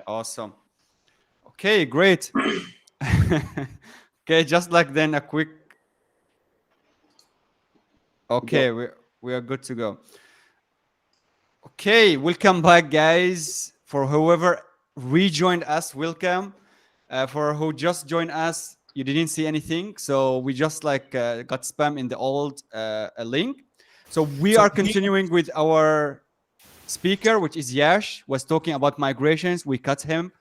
Awesome. Okay, great. Okay, just like then a quick. Okay, we are good to go. Okay, welcome back, guys. For whoever rejoined us, welcome. For who just joined us, you didn't see anything, so we just like got spam in the old link. So we So are continuing with our speaker, which is Yash, was talking about migrations. We cut him.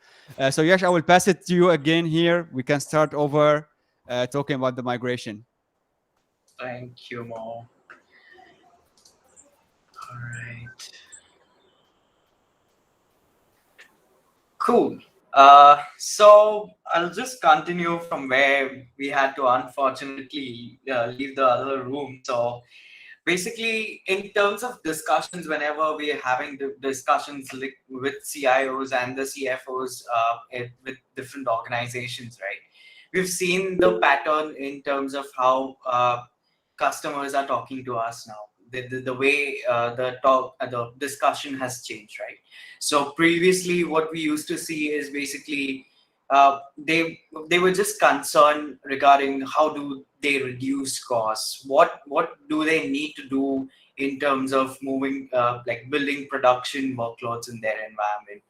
So Yash, I will pass it to you again here. We can start over talking about the migration. thank you, Mo. All right. Cool. So I'll just continue from where we had to unfortunately leave the other room. So basically, in terms of discussions, whenever we are having the discussions with CIOs and the CFOs with different organizations, right? We've seen the pattern in terms of how customers are talking to us now. The way the discussion has changed, right? So previously, what we used to see is basically they were just concerned regarding how do they reduce costs, what do they need to do in terms of moving like building production workloads in their environment,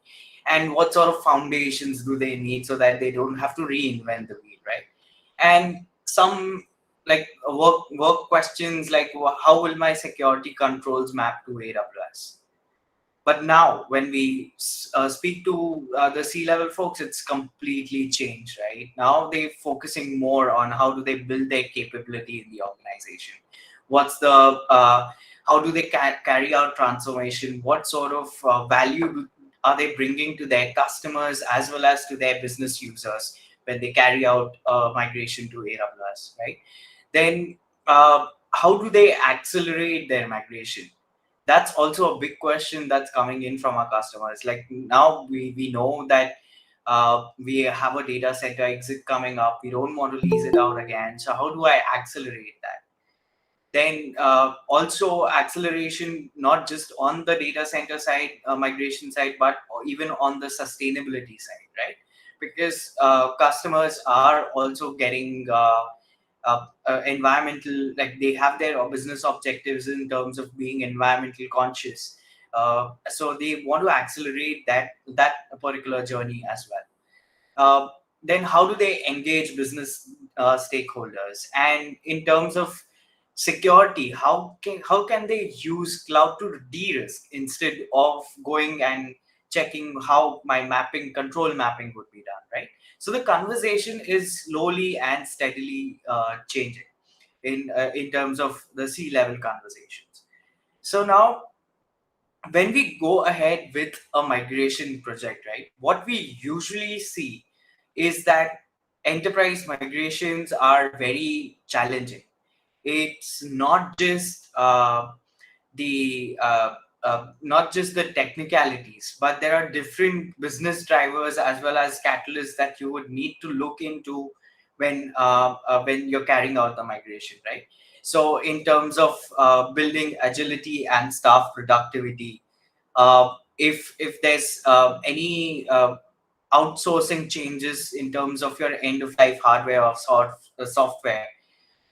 and what sort of foundations do they need so that they don't have to reinvent the wheel, right? And some like work questions like how will my security controls map to AWS? But now, when we speak to the C-level folks, it's completely changed, right? Now they're focusing more on how do they build their capability in the organization. What's the how do they carry out transformation? What sort of value are they bringing to their customers as well as to their business users when they carry out migration to AWS, right? Then how do they accelerate their migration? That's also a big question that's coming in from our customers. Like now we know that we have a data center exit coming up. We don't want to lease it out again. So how do I accelerate that? Then also acceleration, not just on the data center side, migration side, but even on the sustainability side, right? Because customers are also getting environmental, like they have their business objectives in terms of being environmental conscious. So they want to accelerate that particular journey as well. Then how do they engage business stakeholders? And in terms of security, how can they use cloud to de-risk instead of going and checking how my mapping control mapping would be done, right? So the conversation is slowly and steadily changing in terms of the C-level conversations. So now when we go ahead with a migration project, right, what we usually see is that enterprise migrations are very challenging. It's the not just the technicalities, but there are different business drivers as well as catalysts that you would need to look into when you're carrying out the migration, right? So in terms of building agility and staff productivity, if there's any outsourcing changes in terms of your end of life hardware or software,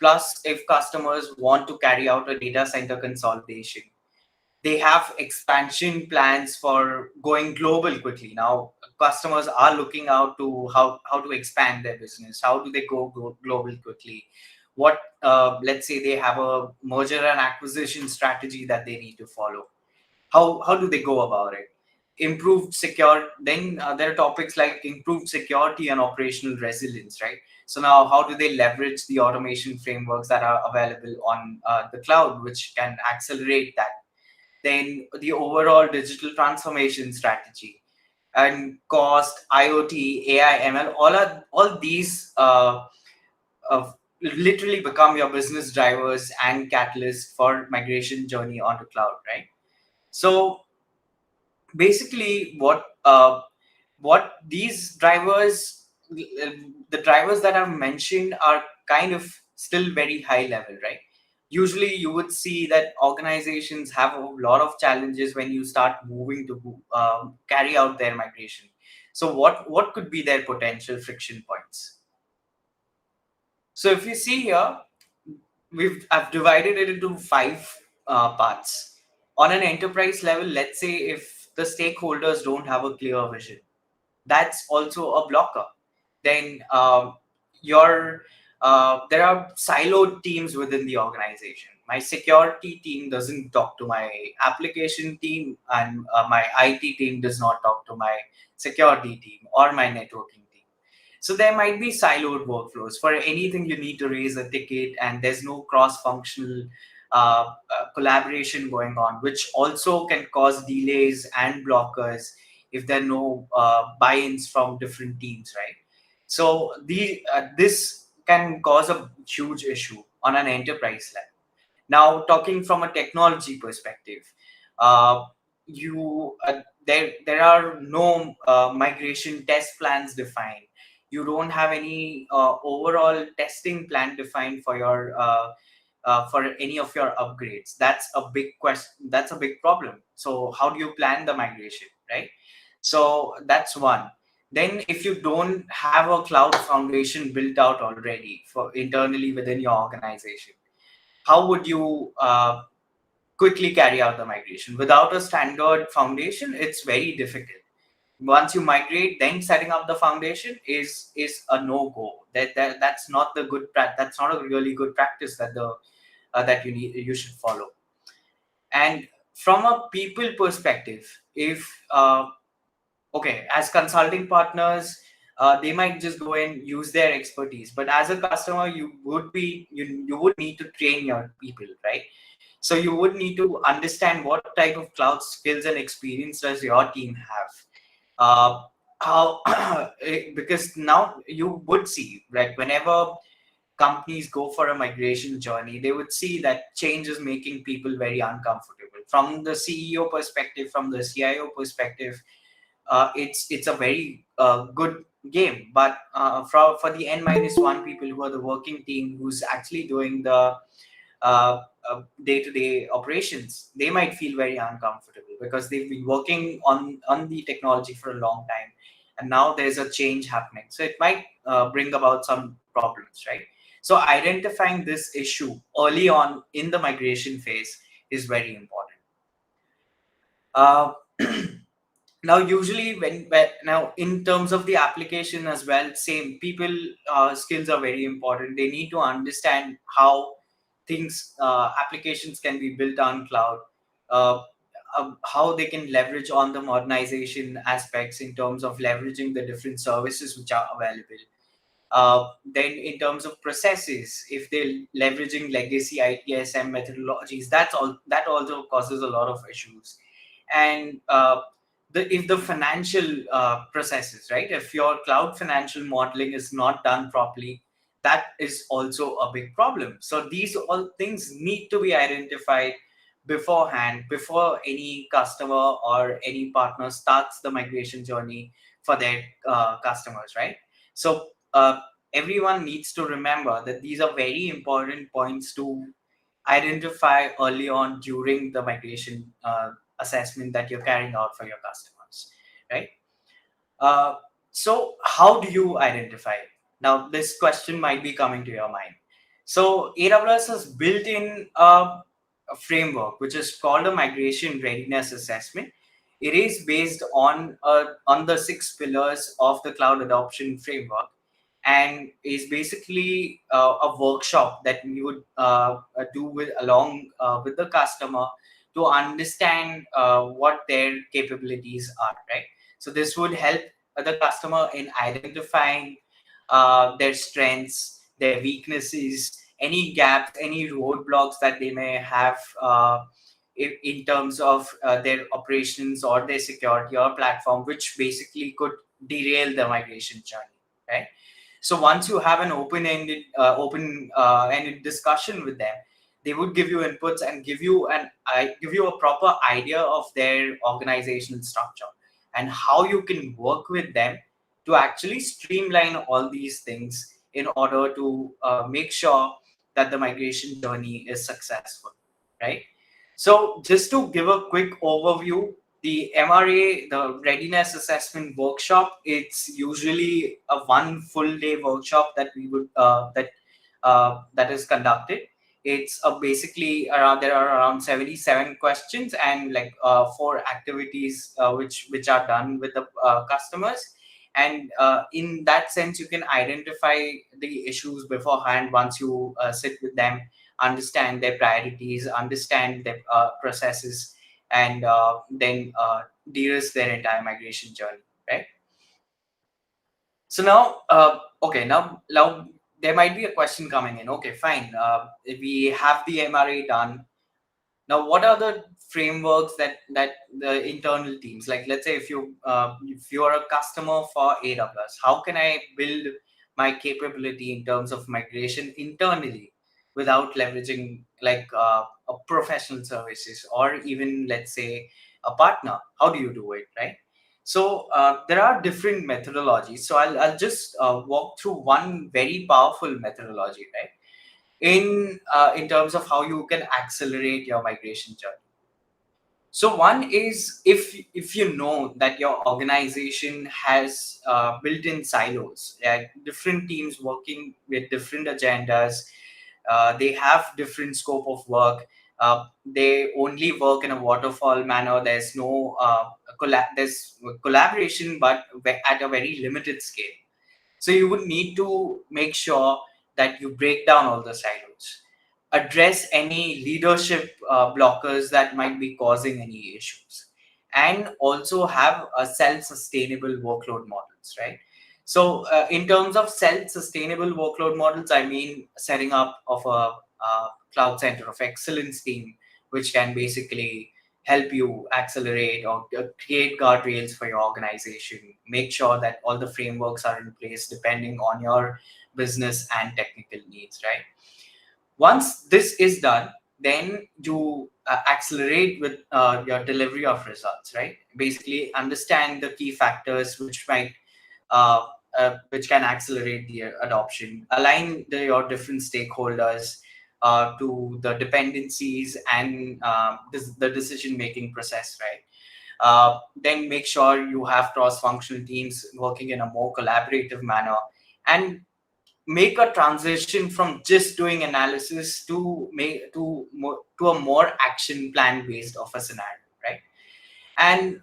plus if customers want to carry out a data center consolidation, they have expansion plans for going global quickly. Now customers are looking out to how to expand their business. How do they go global quickly? What let's say they have a merger and acquisition strategy that they need to follow. How do they go about it? Improved secure, then there are topics like improved security and operational resilience, right? So now how do they leverage the automation frameworks that are available on the cloud, which can accelerate that? Then the overall digital transformation strategy and cost, IoT, AI, ML, all these uh, literally become your business drivers and catalysts for migration journey onto cloud, right? So basically what these drivers, the drivers that I've mentioned, are kind of still very high level, right? Usually you would see that organizations have a lot of challenges when you start moving to carry out their migration. So what could be their potential friction points? So if you see here, I've divided it into five parts. On an enterprise level, let's say if the stakeholders don't have a clear vision, that's also a blocker. Then your there are siloed teams within the organization. My security team doesn't talk to my application team, and my IT team does not talk to my security team or my networking team. So there might be siloed workflows. For anything, you need to raise a ticket, and there's no cross-functional collaboration going on, which also can cause delays and blockers if there are no buy-ins from different teams, right? So this can cause a huge issue on an enterprise level. Now, talking from a technology perspective, uh, there are no migration test plans defined. You don't have any overall testing plan defined for your for any of your upgrades. That's a big question. That's a big problem. So how do you plan the migration, right? So that's one. Then if you don't have a cloud foundation built out already for internally within your organization, how would you quickly carry out the migration? Without a standard foundation, it's very difficult. Once you migrate, then setting up the foundation is a no go. That's not the that's not a really good practice that the that you should follow. And from a people perspective, if okay, as consulting partners, they might just go and use their expertise, but as a customer, you would need to train your people, right? So you would need to understand what type of cloud skills and experience does your team have. How because now you would see, like, whenever companies go for a migration journey, they would see that change is making people very uncomfortable. From the CEO perspective, from the CIO perspective, it's a very good game. But for the N minus one people who are the working team, who's actually doing the day-to-day operations, they might feel very uncomfortable because they've been working on the technology for a long time, and now there's a change happening. So it might bring about some problems, right? So identifying this issue early on in the migration phase is very important. Uh, Now usually now in terms of the application as well, same people skills are very important. They need to understand how things applications can be built on cloud, uh, how they can leverage on the modernization aspects in terms of leveraging the different services which are available. Then in terms of processes, if they're leveraging legacy ITSM methodologies, that also causes a lot of issues. And if the financial processes, right? If your cloud financial modeling is not done properly, that is also a big problem. So these all things need to be identified beforehand, before any customer or any partner starts the migration journey for their customers, right? So everyone needs to remember that these are very important points to identify early on during the migration assessment that you're carrying out for your customers, right? Uh, so how do you identify it? Now, this question might be coming to your mind. So AWS has built in a framework which is called a migration readiness assessment. It is based on the six pillars of the cloud adoption framework, and is basically a workshop that we would do with along with the customer to understand what their capabilities are, right? So this would help the customer in identifying their strengths, their weaknesses, any gaps, any roadblocks that they may have in terms of their operations or their security or platform, which basically could derail the migration journey, right? So once you have an open-ended discussion with them, they would give you inputs and give you a proper idea of their organizational structure and how you can work with them to actually streamline all these things in order to make sure that the migration journey is successful, right? So just to give a quick overview, the MRA, the readiness assessment workshop, it's usually a one full day workshop that we would that is conducted. It's basically around, there are around 77 questions and like four activities which are done with the customers. And in that sense, you can identify the issues beforehand once you sit with them, understand their priorities, understand their processes, and then de-risk their entire migration journey, right? So now, okay, now there might be a question coming in. Okay, fine. We have the MRA done. Now, what are the frameworks that the internal teams, like let's say if you are a customer for AWS, how can I build my capability in terms of migration internally without leveraging like a professional services or even let's say a partner? How do you do it, right? So there are different methodologies. So I'll just walk through one very powerful methodology, right? In terms of how you can accelerate your migration journey. So one is, if you know that your organization has built-in silos, like different teams working with different agendas, they have different scope of work. They only work in a waterfall manner. There's no there's collaboration, but at a very limited scale. So you would need to make sure that you break down all the silos, address any leadership blockers that might be causing any issues, and also have a self-sustainable workload models, right? So in terms of self-sustainable workload models, I mean setting up of a cloud center of excellence team, which can basically help you accelerate or create guardrails for your organization, make sure that all the frameworks are in place depending on your business and technical needs, right? Once this is done, then you accelerate with your delivery of results, right? Basically understand the key factors which might uh, which can accelerate the adoption, align your different stakeholders to the dependencies and the decision making process, right? Then make sure you have cross-functional teams working in a more collaborative manner, and make a transition from just doing analysis to to a more action plan based of a scenario, right? And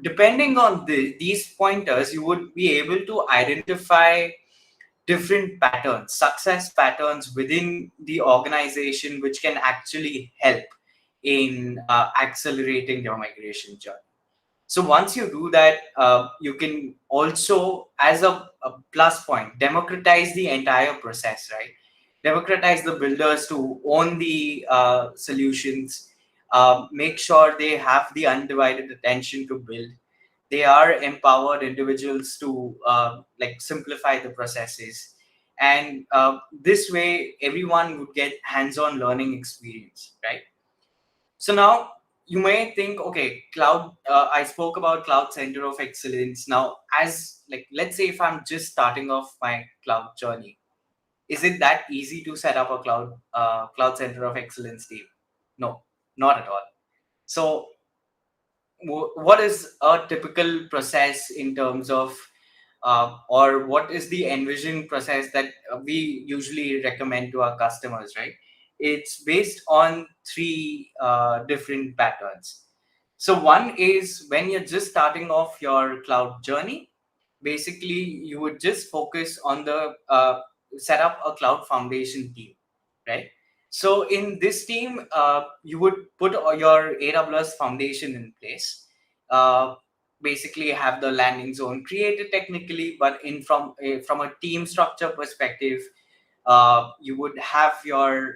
depending on these pointers, you would be able to identify different patterns, success patterns within the organization, which can actually help in accelerating your migration journey. So once you do that, you can also, as a plus point, democratize the entire process, right? Democratize the builders to own the solutions, make sure they have the undivided attention to build. They are empowered individuals to like simplify the processes, and this way everyone would get hands-on learning experience, right? So now you may think, okay, cloud. I spoke about cloud center of excellence. Now, as like, let's say if I'm just starting off my cloud journey, is it that easy to set up a cloud center of excellence team? No, not at all. So, what is a typical process in terms of or what is the envisioned process that we usually recommend to our customers, right? It's based on three different patterns. So one is when you're just starting off your cloud journey, basically you would just focus on the set up a cloud foundation team, right? So in this team, you would put your AWS foundation in place. Uh, Basically, have the landing zone created technically, but in from a team structure perspective, you would have your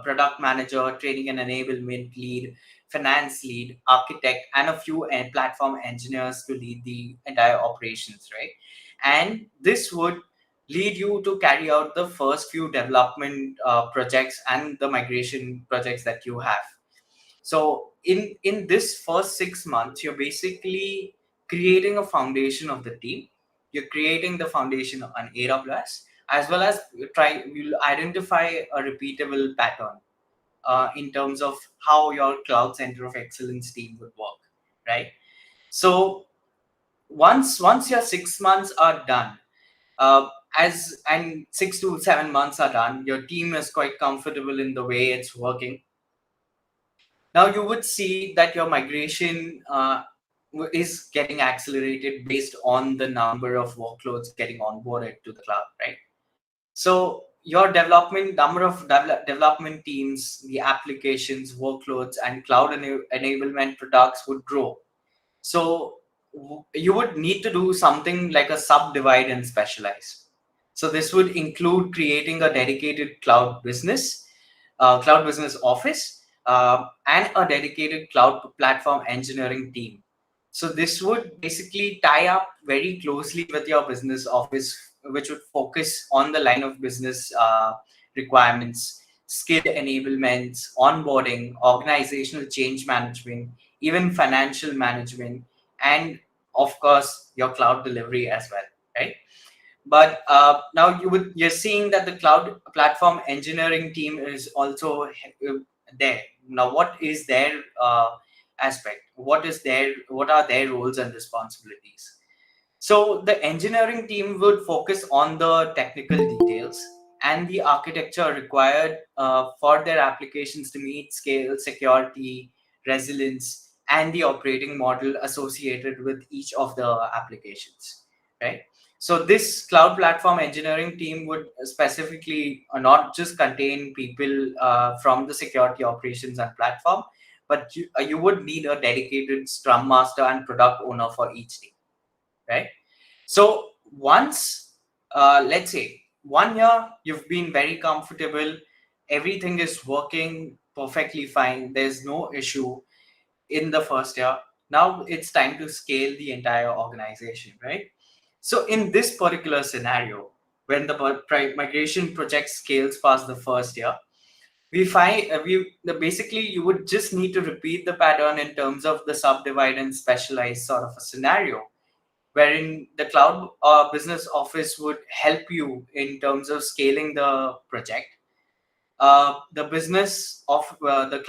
product manager, training and enablement lead, finance lead, architect, and a few platform engineers to lead the entire operations, right? And this would lead you to carry out the first few development projects and the migration projects that you have. So in this first 6 months, you're basically creating a foundation of the team. You're creating the foundation on AWS, as well as you'll identify a repeatable pattern. in terms of how your cloud center of excellence team would work, right? So once your 6 months are done, uh, as and 6 to 7 months are done, your team is quite comfortable in the way it's working. Now you would see that your migration is getting accelerated based on the number of workloads getting onboarded to the cloud, right? So your development number of development teams, the applications, workloads, and cloud enablement products would grow. So you would need to do something like a subdivide and specialize. So this would include creating a dedicated cloud business office, and a dedicated cloud platform engineering team. So this would basically tie up very closely with your business office, which would focus on the line of business requirements, skill enablements, onboarding, organizational change management, even financial management, and of course your cloud delivery as well, right? But now you're seeing that the cloud platform engineering team is also there. Now what is their aspect, what are their roles and responsibilities? So the engineering team would focus on the technical details and the architecture required for their applications to meet scale, security, resilience, and the operating model associated with each of the applications, right? So this cloud platform engineering team would specifically not just contain people from the security operations and platform, but you would need a dedicated scrum master and product owner for each team, right? So once, let's say, 1 year, you've been very comfortable, everything is working perfectly fine, there's no issue in the first year. Now it's time to scale the entire organization, right? So in this particular scenario, when the migration project scales past the first year, we find basically you would just need to repeat the pattern in terms of the subdivide and specialize sort of a scenario, wherein the cloud business office would help you in terms of scaling the project. The business of the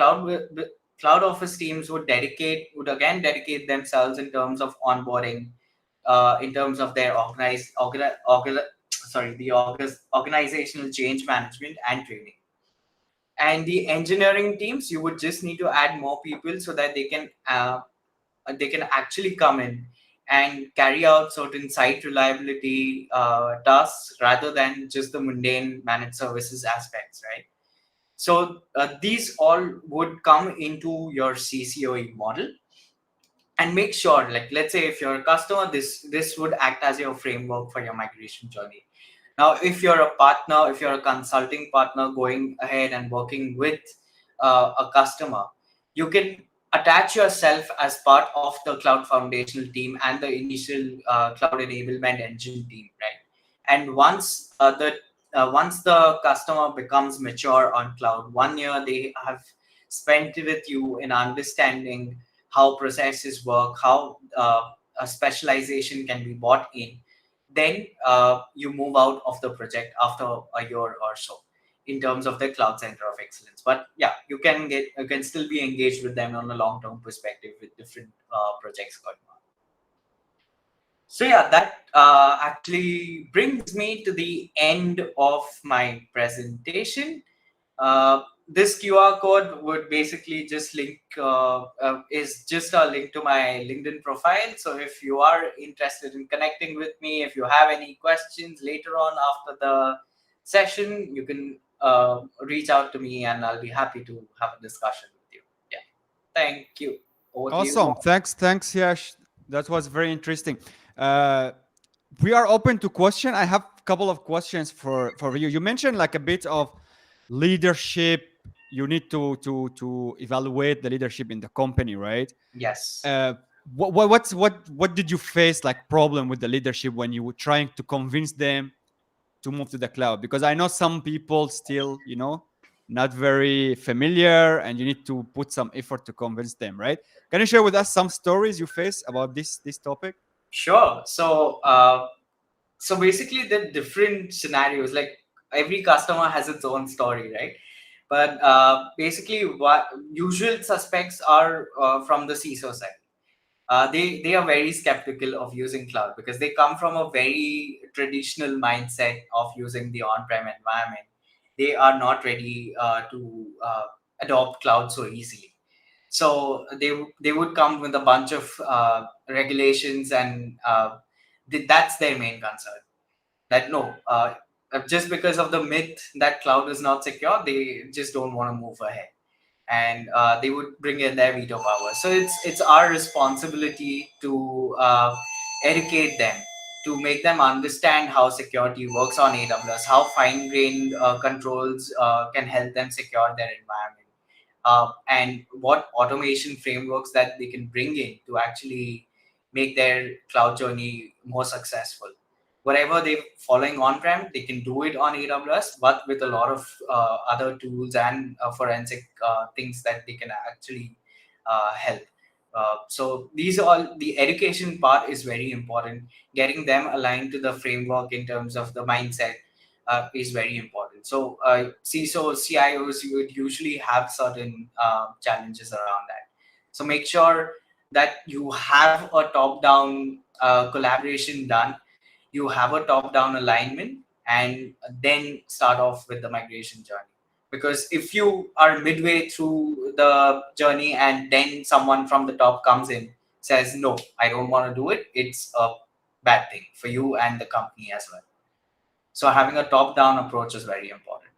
cloud office teams would again dedicate themselves in terms of onboarding, in terms of their organizational change management and training. And the engineering teams, you would just need to add more people so that they can actually come in and carry out certain site reliability tasks rather than just the mundane managed services aspects, right? So these all would come into your CCOE model, and make sure, like, let's say if you're a customer, this would act as your framework for your migration journey. Now if you're a partner, if you're a consulting partner going ahead and working with a customer, you can attach yourself as part of the cloud foundational team and the initial cloud enablement engine team, right? And once the customer becomes mature on cloud, 1 year they have spent with you in understanding how processes work, how a specialization can be bought in, then you move out of the project after a year or so in terms of the cloud center of excellence. But yeah, you can still be engaged with them on a long term perspective with different projects going on. So yeah, that actually brings me to the end of my presentation. uh, this QR code would basically just is just a link to my LinkedIn profile. So if you are interested in connecting with me, if you have any questions later on after the session, you can reach out to me and I'll be happy to have a discussion with you. Yeah. Thank you. Over to you. Awesome. Thanks, Yash. That was very interesting. Uh, we are open to question. I have a couple of questions for you. You mentioned like a bit of leadership. You need to evaluate the leadership in the company, right? Yes. Uh, what did you face like problem with the leadership when you were trying to convince them to move to the cloud? Because I know some people still, not very familiar, and you need to put some effort to convince them, right? Can you share with us some stories you face about this topic? Sure. So basically the different scenarios, like every customer has its own story, right? But basically, what usual suspects are from the CISO side. They are very skeptical of using cloud because they come from a very traditional mindset of using the on-prem environment. They are not ready to adopt cloud so easily. So they would come with a bunch of regulations, and that's their main concern. That no, just because of the myth that cloud is not secure, they just don't want to move ahead, and they would bring in their veto power. So it's our responsibility to educate them, to make them understand how security works on AWS, how fine-grained controls can help them secure their environment, and what automation frameworks that they can bring in to actually make their cloud journey more successful. Whatever they're following on-prem, they can do it on AWS, but with a lot of other tools and forensic things that they can actually help. So these are all, the education part is very important. Getting them aligned to the framework in terms of the mindset is very important. So CISOs, CIOs, you would usually have certain challenges around that. So make sure that you have a top-down collaboration done, you have a top-down alignment, and then start off with the migration journey. Because if you are midway through the journey and then someone from the top comes in, says, no, I don't want to do it, it's a bad thing for you and the company as well. So having a top-down approach is very important.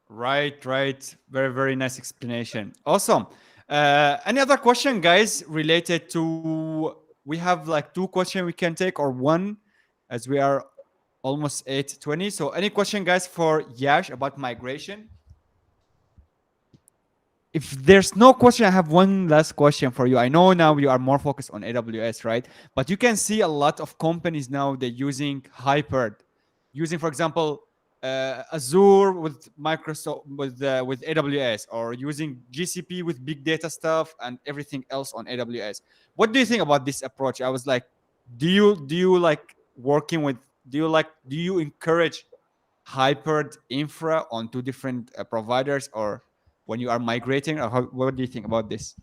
Right, right. Very, very nice explanation. Awesome. Any other question, guys, related to? We have like two questions we can take, or one, as we are almost 8:20. So, any question, guys, for Yash about migration? If there's no question, I have one last question for you. I know now you are more focused on AWS, right? But you can see a lot of companies now they're using hybrid, using, for example, Azure with Microsoft with AWS, or using GCP with big data stuff and everything else on AWS. What do you think about this approach? I was like, do you like working with? Do you encourage hybrid infra on two different providers, or when you are migrating, or what do you think about this?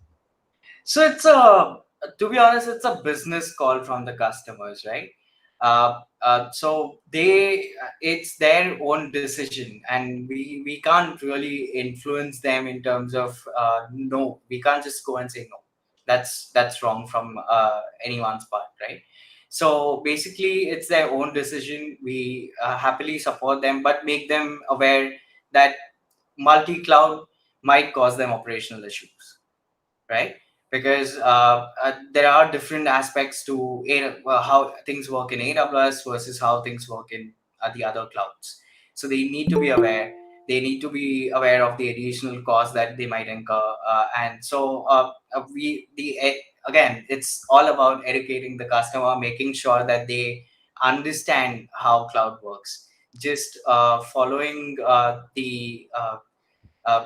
So it's a, to be honest, it's a business call from the customers, right? So it's their own decision, and we can't really influence them in terms of no, we can't just go and say no. That's wrong from anyone's part, right? So basically, it's their own decision. We happily support them, but make them aware that multi-cloud might cause them operational issues, right? Because there are different aspects to how things work in AWS versus how things work in the other clouds. So they need to be aware. They need to be aware of the additional cost that they might incur, and so again, it's all about educating the customer, making sure that they understand how cloud works. Just following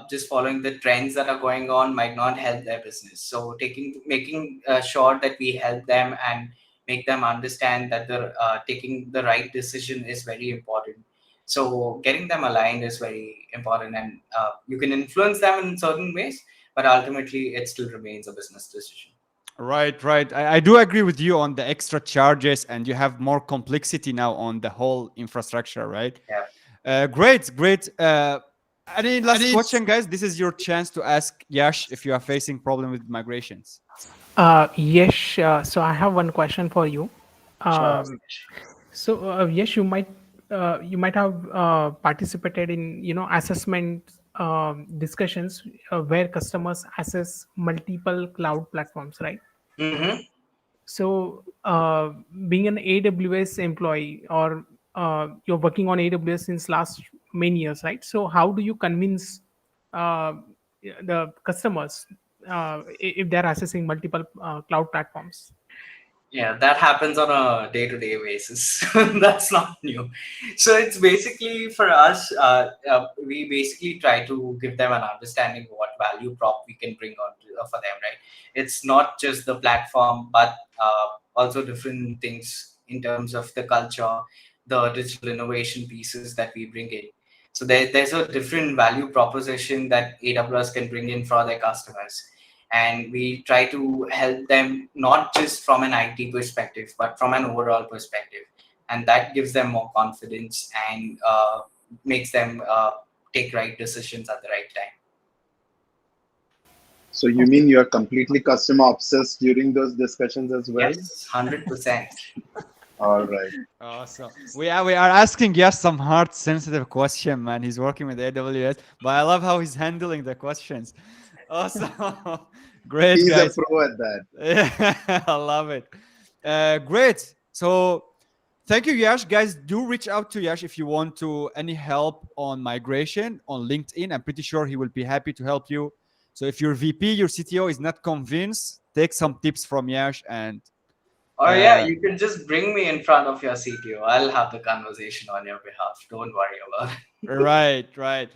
just following the trends that are going on might not help their business. So making sure that we help them and make them understand that the taking the right decision is very important. So getting them aligned is very important, and you can influence them in certain ways, but ultimately it still remains a business decision. Right, right. I do agree with you on the extra charges, and you have more complexity now on the whole infrastructure, right? Yeah. Great, great. Any last question, guys? This is your chance to ask Yash if you are facing problem with migrations. Yes, so I have one question for you. Sure. Um, yes, you might have participated in assessment discussions where customers assess multiple cloud platforms, right? Mm-hmm. So, being an AWS employee, or you're working on AWS since last many years, right? So, how do you convince uh, the customers if they're accessing multiple cloud platforms? Yeah, that happens on a day-to-day basis. That's not new. So it's basically for us, we basically try to give them an understanding of what value prop we can bring on for them, right? It's not just the platform, but also different things in terms of the culture, the digital innovation pieces that we bring in. So there's a different value proposition that AWS can bring in for their customers. And we try to help them not just from an IT perspective, but from an overall perspective. And that gives them more confidence and makes them take right decisions at the right time. So you Okay. mean you're completely customer obsessed during those discussions as well? Yes, 100%. All right. Awesome. We are asking Yash some hard sensitive question, man. He's working with AWS, but I love how he's handling the questions. Awesome. Great, He's a guys. pro at that. Yeah, I love it. Great. So thank you, Yash. Guys, do reach out to Yash if you want to any help on migration on LinkedIn. I'm pretty sure he will be happy to help you. So if your VP, your CTO is not convinced, take some tips from Yash and Or yeah, uh, you can just bring me in front of your CTO. I'll have the conversation on your behalf. Don't worry about it. right, right.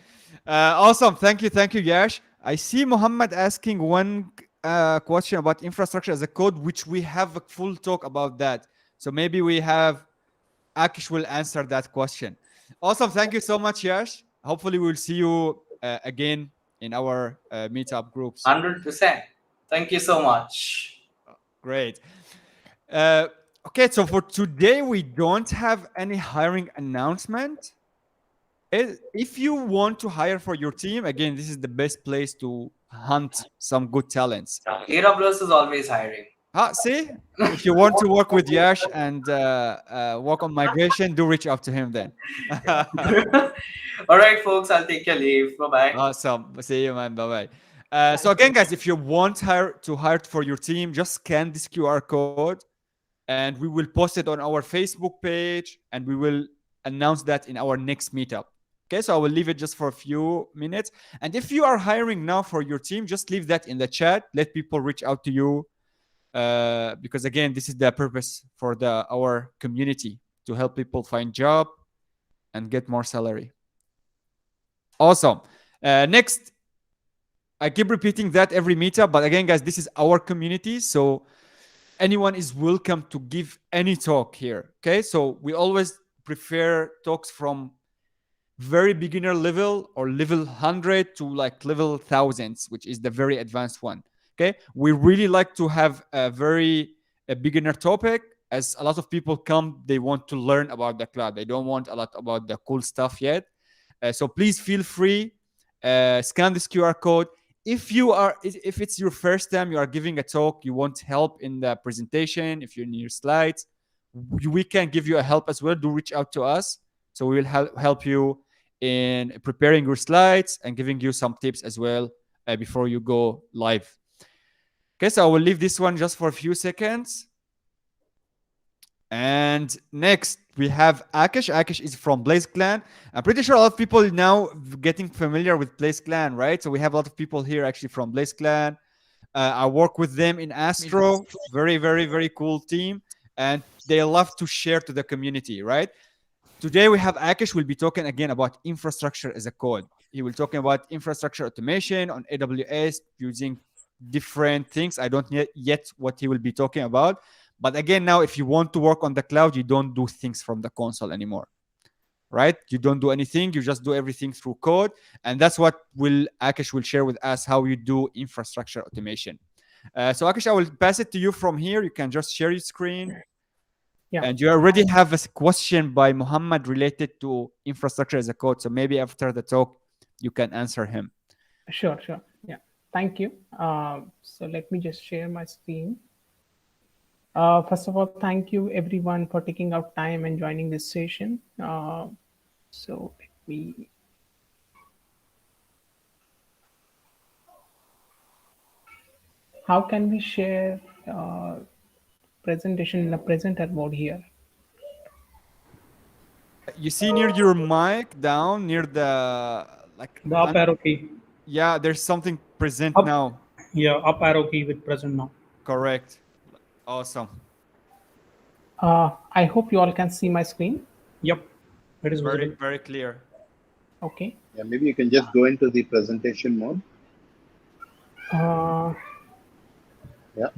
Awesome. Thank you, Yash. I see Muhammad asking one question about infrastructure as a code, which we have a full talk about that. So maybe we have Akesh will answer that question. Awesome. Thank you so much, Yash. Hopefully, we'll see you again in our meetup groups. 100%. Thank you so much. Great. Uh, okay, so for today, we don't have any hiring announcement. If you want to hire for your team, again, this is the best place to hunt some good talents. AWS is always hiring. See, if you want to work with Yash and work on migration, do reach out to him then. All right, folks, I'll take your leave. Bye bye. Awesome. See you, man. Bye bye. So again, guys, if you want to hire for your team, just scan this QR code, and we will post it on our Facebook page, and we will announce that in our next meetup. Okay, so I will leave it just for a few minutes. And if you are hiring now for your team, just leave that in the chat. Let people reach out to you. Because again, this is the purpose for our community to help people find job and get more salary. Awesome. Next, I keep repeating that every meetup, but again, guys, this is our community, so anyone is welcome to give any talk here. Okay, so we always prefer talks from very beginner level or level 100 to like level thousands, which is the very advanced one. Okay, we really like to have a beginner topic, as a lot of people come, they want to learn about the cloud, they don't want a lot about the cool stuff yet. So please feel free, scan this QR code. If it's your first time you are giving a talk, you want help in the presentation, if you need your slides, we can give you a help as well. Do reach out to us, so we will help you in preparing your slides and giving you some tips as well before you go live. Okay, so I will leave this one just for a few seconds. And next we have Akesh. Akesh is from Blaze Clan. I'm pretty sure a lot of people now getting familiar with Blaze Clan, right? So we have a lot of people here actually from Blaze Clan. I work with them in Astro. Very, very, very cool team. And they love to share to the community, right? Today we have Akesh will be talking again about infrastructure as a code. He will talking about infrastructure automation on AWS using different things. I don't yet what he will be talking about. But again, now if you want to work on the cloud, you don't do things from the console anymore, right? You don't do anything. You just do everything through code. And that's what Akesh will share with us, how you do infrastructure automation. So Akesh, I will pass it to you from here. You can just share your screen. Yeah. And you already have a question by Muhammad related to infrastructure as a code. So maybe after the talk, you can answer him. Sure. Yeah. Thank you. So let me just share my screen. First of all, thank you everyone for taking out time and joining this session. So let me. How can we share presentation in a presenter mode here? You see near your mic down near the like The up arrow key. yeah, there's something present Up. now. Yeah, up arrow key with present now. Correct. Awesome. I hope you all can see my screen. Yep, it is Very, visible. very clear. Okay. Yeah, maybe you can just go into the presentation mode. Yeah.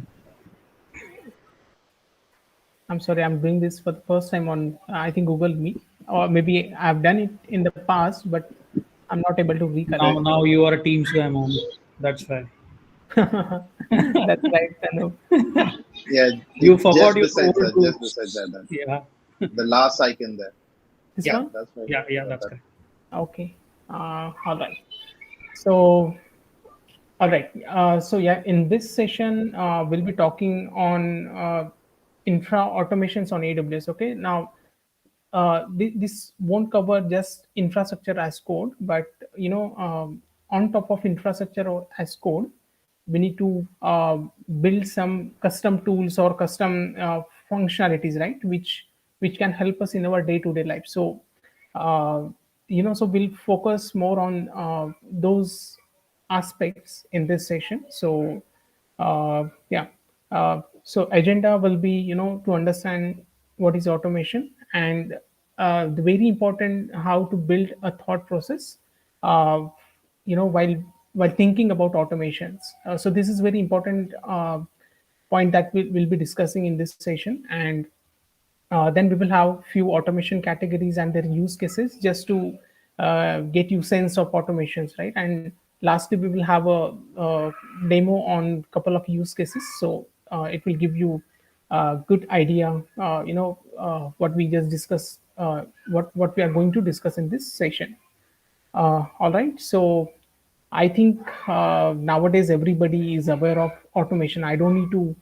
I'm sorry, I'm doing this for the first time on, I think, Google Meet. or maybe I've done it in the past, but I'm not able to recollect. Now you are a Teams guy, man. That's why. That's right, Tanu. Yeah, You just forgot your besides old that, just roots. besides that, Yeah. the last icon there. This Yeah. Yeah, one? that's right. Yeah, Got that's that. correct. Okay. All right. So, all right. So yeah, in this session, we'll be talking on infra automations on AWS. Okay. Now, this won't cover just infrastructure as code, but on top of infrastructure as code, we need to build some custom tools or custom functionalities, right? Which can help us in our day-to-day life. So, uh, so we'll focus more on those aspects in this session. So, yeah. So agenda will be, to understand what is automation, and the very important how to build a thought process, uh, while thinking about automations. So this is very important point that we'll be discussing in this session. And then we will have few automation categories and their use cases, just to get you sense of automations, right? And lastly, we will have a demo on couple of use cases, so it will give you a good idea, what we just discussed, what we are going to discuss in this session. All right. So I think nowadays everybody is aware of automation. I don't need to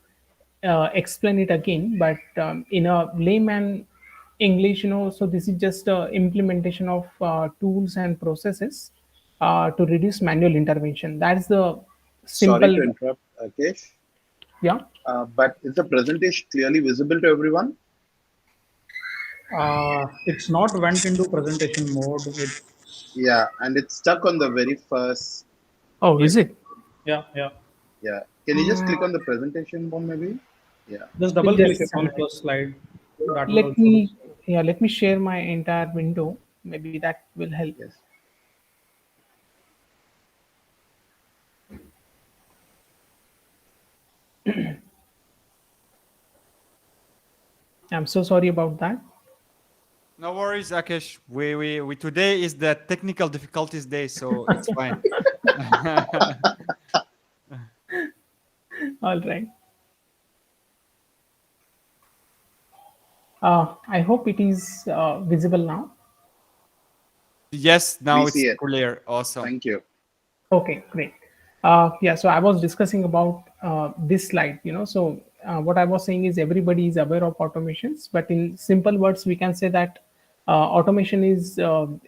explain it again, but in a layman English, so this is just implementation of tools and processes to reduce manual intervention. That's the Sorry simple. to interrupt, Akesh, Yeah. but is the presentation clearly visible to everyone? It's not went into presentation mode. It's Yeah, and it's stuck on the very first. Oh, yes. is it? Yeah. Yeah, can you just click on the presentation one maybe? Yeah. Just double click Just it a on minute. first slide. That will Let also do. me, yeah, let me share my entire window. Maybe that will help. Yes. I'm so sorry about that. No worries, Akesh. We today is the technical difficulties day, so it's fine. All right. I hope it is visible now. Yes, We now see it's it. clear. Awesome. Thank you. Okay, great. Yeah, so I was discussing about this slide. So what I was saying is everybody is aware of automations, but in simple words, we can say that automation is an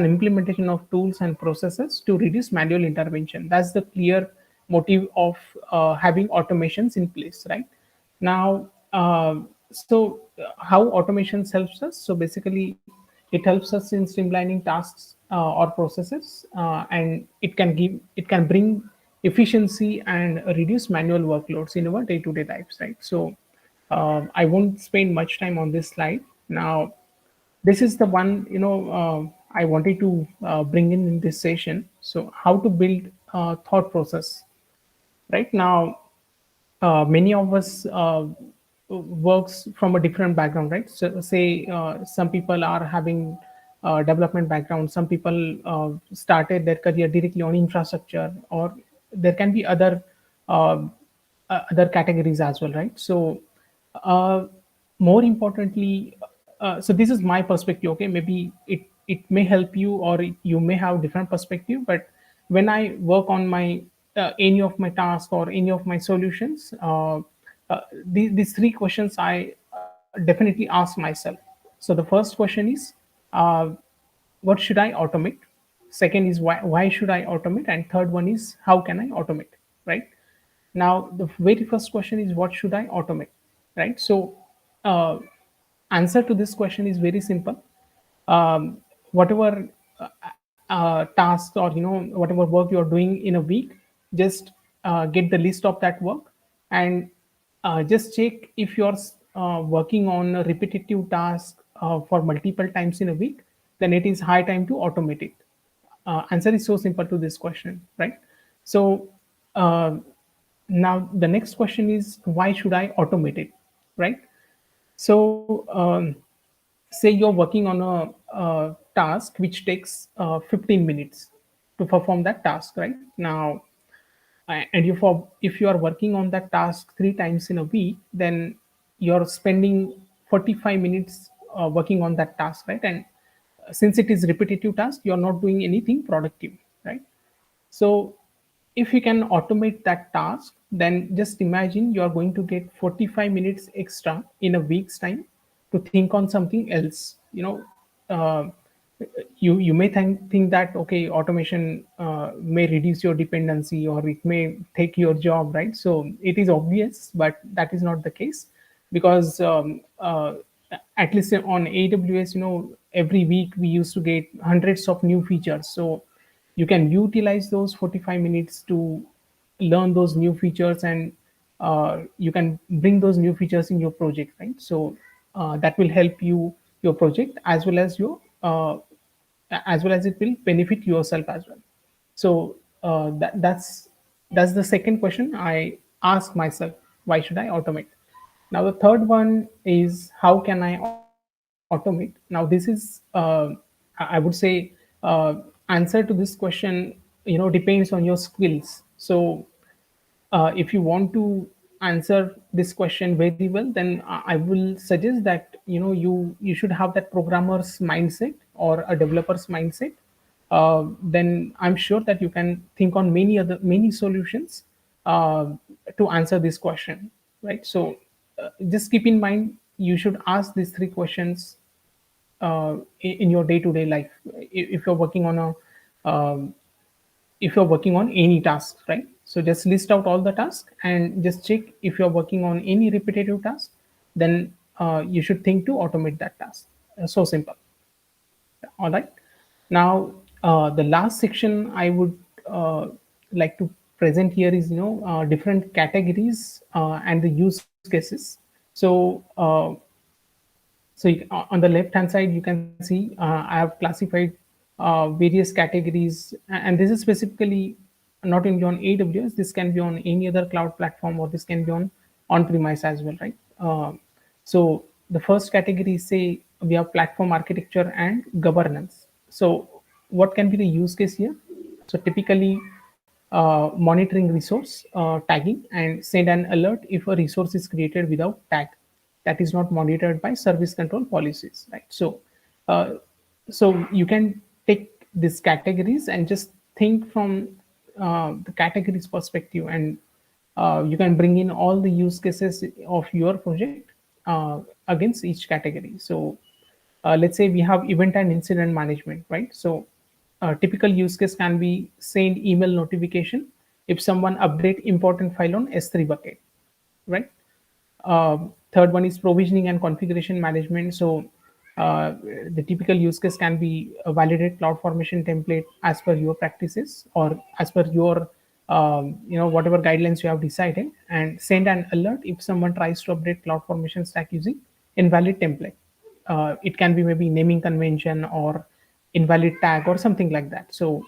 implementation of tools and processes to reduce manual intervention. That's the clear motive of having automations in place, right? Now, how automations helps us? So basically, it helps us in streamlining tasks or processes, and it can bring efficiency and reduce manual workloads in our day-to-day lives, right? So I won't spend much time on this slide. Now, this is the one I wanted to bring in this session. So how to build thought process. Right now, many of us works from a different background, right? So say some people are having development background, some people started their career directly on infrastructure, or there can be uh, other categories as well, right? So uh, more importantly, so this is my perspective. Okay, maybe it may help you, or you may have different perspective, but when I work on my any of my tasks or any of my solutions, these three questions I definitely ask myself. So the first question is, uh, what should I automate? Second is, why should I automate? And third one is, how can I automate? Right now, the very first question is, what should I automate? Right. So uh, answer to this question is very simple. Whatever tasks, or whatever work you're doing in a week, just get the list of that work, and just check if you're working on a repetitive task for multiple times in a week, then it is high time to automate it. Answer is so simple to this question, right? So uh, now the next question is, why should I automate it, right? So say you're working on a task which takes 15 minutes to perform that task, right? Now, and if you are working on that task 3 times in a week, then you're spending 45 minutes working on that task, right? And since it is repetitive task, you're not doing anything productive, right? So if you can automate that task, then just imagine you are going to get 45 minutes extra in a week's time to think on something else. Uh, you may think that, okay, automation may reduce your dependency or it may take your job, right? So it is obvious, but that is not the case, because at least on AWS, every week we used to get hundreds of new features. So you can utilize those 45 minutes to learn those new features, and you can bring those new features in your project, right? So that will help your project, as well as it will benefit yourself as well. So that's the second question I ask myself: why should I automate? Now the third one is, how can I automate? Now this is I would say, answer to this question, depends on your skills. So if you want to answer this question very well, then I will suggest that you should have that programmer's mindset or a developer's mindset. Then I'm sure that you can think on many solutions uh, to answer this question, right? So just keep in mind, you should ask these three questions in your day-to-day life. If you're working on a if you're working on any task, right? So just list out all the tasks and just check if you're working on any repetitive task, then you should think to automate that task. So simple. All right. Now, the last section I would like to present here is, different categories and the use cases. So on the left hand side, you can see I have classified various categories, and this is specifically not only on AWS. This can be on any other cloud platform, or this can be on premise as well, right? So the first category is, say, we have platform architecture and governance. So what can be the use case here? So typically, monitoring resource tagging and send an alert if a resource is created without tag that is not monitored by service control policies, right? So you can take these categories and just think from the categories perspective, and you can bring in all the use cases of your project against each category. So let's say we have event and incident management, right? So a typical use case can be send email notification if someone update important file on S3 bucket, right? Third one is provisioning and configuration management. So the typical use case can be a validate cloud formation template as per your practices or as per your whatever guidelines you have decided, and send an alert if someone tries to update cloud formation stack using invalid template. It can be maybe naming convention or invalid tag or something like that. So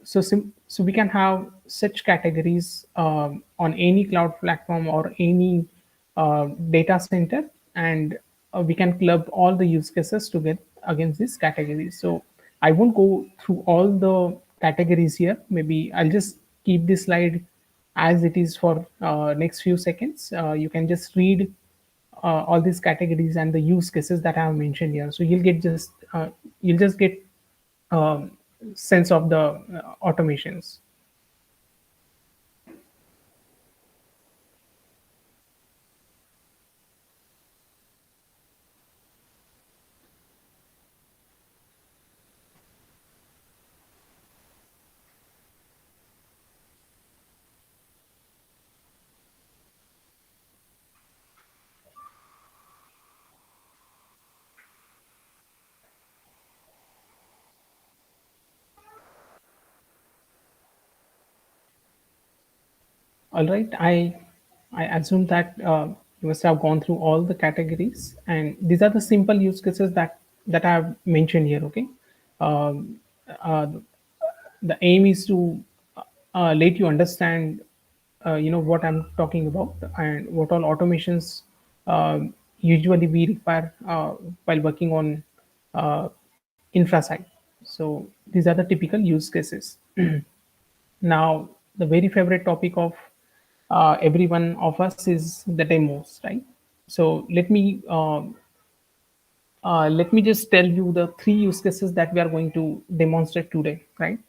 so we can have such categories on any cloud platform or any data center, and we can club all the use cases to get against these categories. So I won't go through all the categories here. Maybe I'll just keep this slide as it is for next few seconds. You can just read all these categories and the use cases that I have mentioned here. So you'll just get um, sense of the automations. All right, I assume that you must have gone through all the categories, and these are the simple use cases that I have mentioned here. Okay, um, uh, the aim is to let you understand, what I'm talking about and what all automations usually we require while working on uh, infra side. So these are the typical use cases. Now, the very favorite topic of every one of us is the demos, right? So let me just tell you the three use cases that we are going to demonstrate today, right?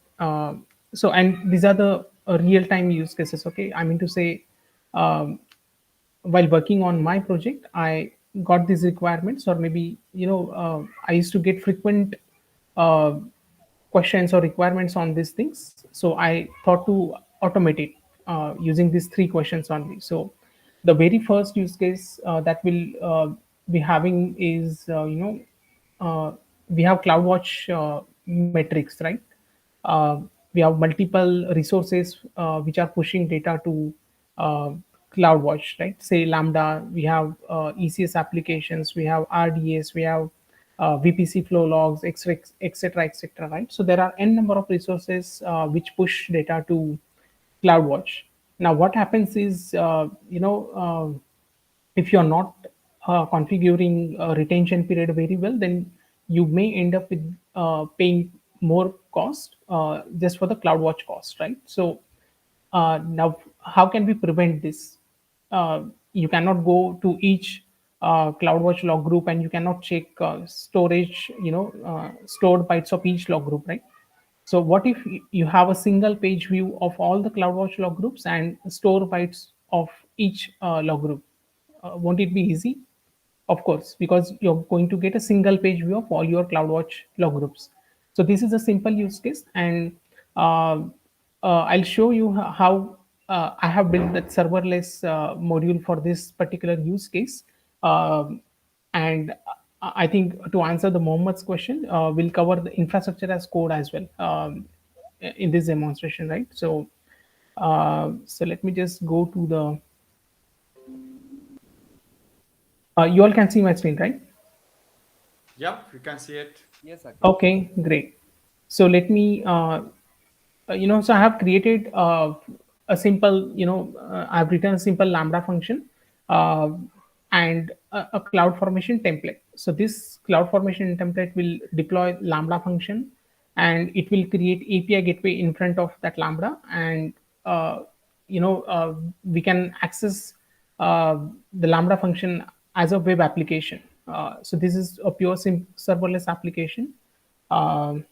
So, and these are the real-time use cases. Okay, I mean to say, um, while working on my project, I got these requirements, or maybe I used to get frequent uh, questions or requirements on these things. So I thought to automate it using these three questions only. So the very first use case that will be having is we have CloudWatch metrics, right? uh, we have multiple resources which are pushing data to uh, CloudWatch, right? Say Lambda, we have ECS applications, we have RDS, we have VPC flow logs, etc., etc., right? So there are n number of resources which push data to CloudWatch. Now, what happens is, if you're not configuring retention period very well, then you may end up with paying more cost just for the CloudWatch cost, right? So now, how can we prevent this? You cannot go to each CloudWatch log group, and you cannot check storage, stored bytes of each log group, right? So what if you have a single page view of all the CloudWatch log groups and store bytes of each log group? Won't it be easy? Of course, because you're going to get a single page view of all your CloudWatch log groups. So this is a simple use case, and uh, I'll show you how I have built that serverless module for this particular use case. And I think to answer the Mohammad's question, we'll cover the infrastructure as code as well in this demonstration, right? So let me just go to the. You all can see my screen, right? Yep, you can see it. Yes, Akesh. Okay, great. So let me, so I have created a simple, I've written a simple Lambda function uh, and a cloud formation template. So this cloud formation template will deploy Lambda function, and it will create API gateway in front of that Lambda, and uh, we can access uh, the Lambda function as a web application. So this is a pure serverless application. Um,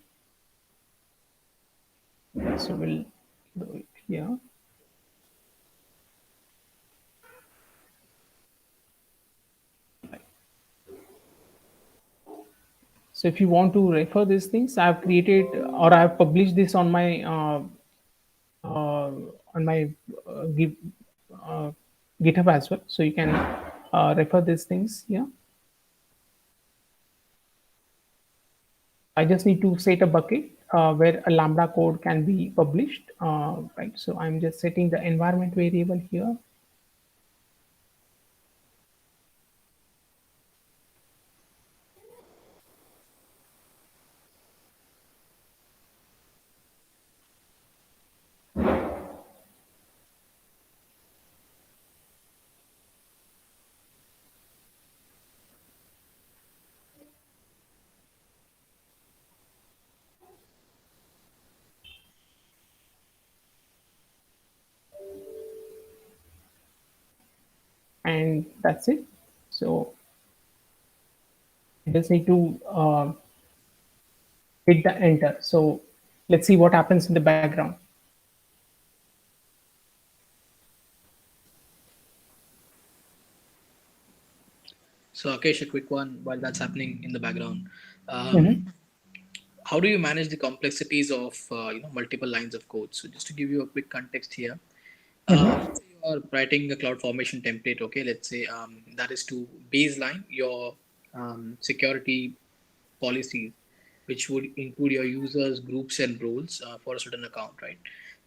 so we'll do it here. So if you want to refer these things, I've created or I've published this on my on my uh, GitHub as well. So you can refer these things. Yeah. I just need to set a bucket where a Lambda code can be published. Right. So I'm just setting the environment variable here. And that's it. So I just need to hit the enter. So let's see what happens in the background. So, Akesh, a quick one while that's happening in the background. Mhm. How do you manage the complexities of multiple lines of code? So, just to give you a quick context here, let's say you are writing a cloud formation template. Okay, let's say that is to baseline your security policies, which would include your users, groups, and roles for a certain account, right?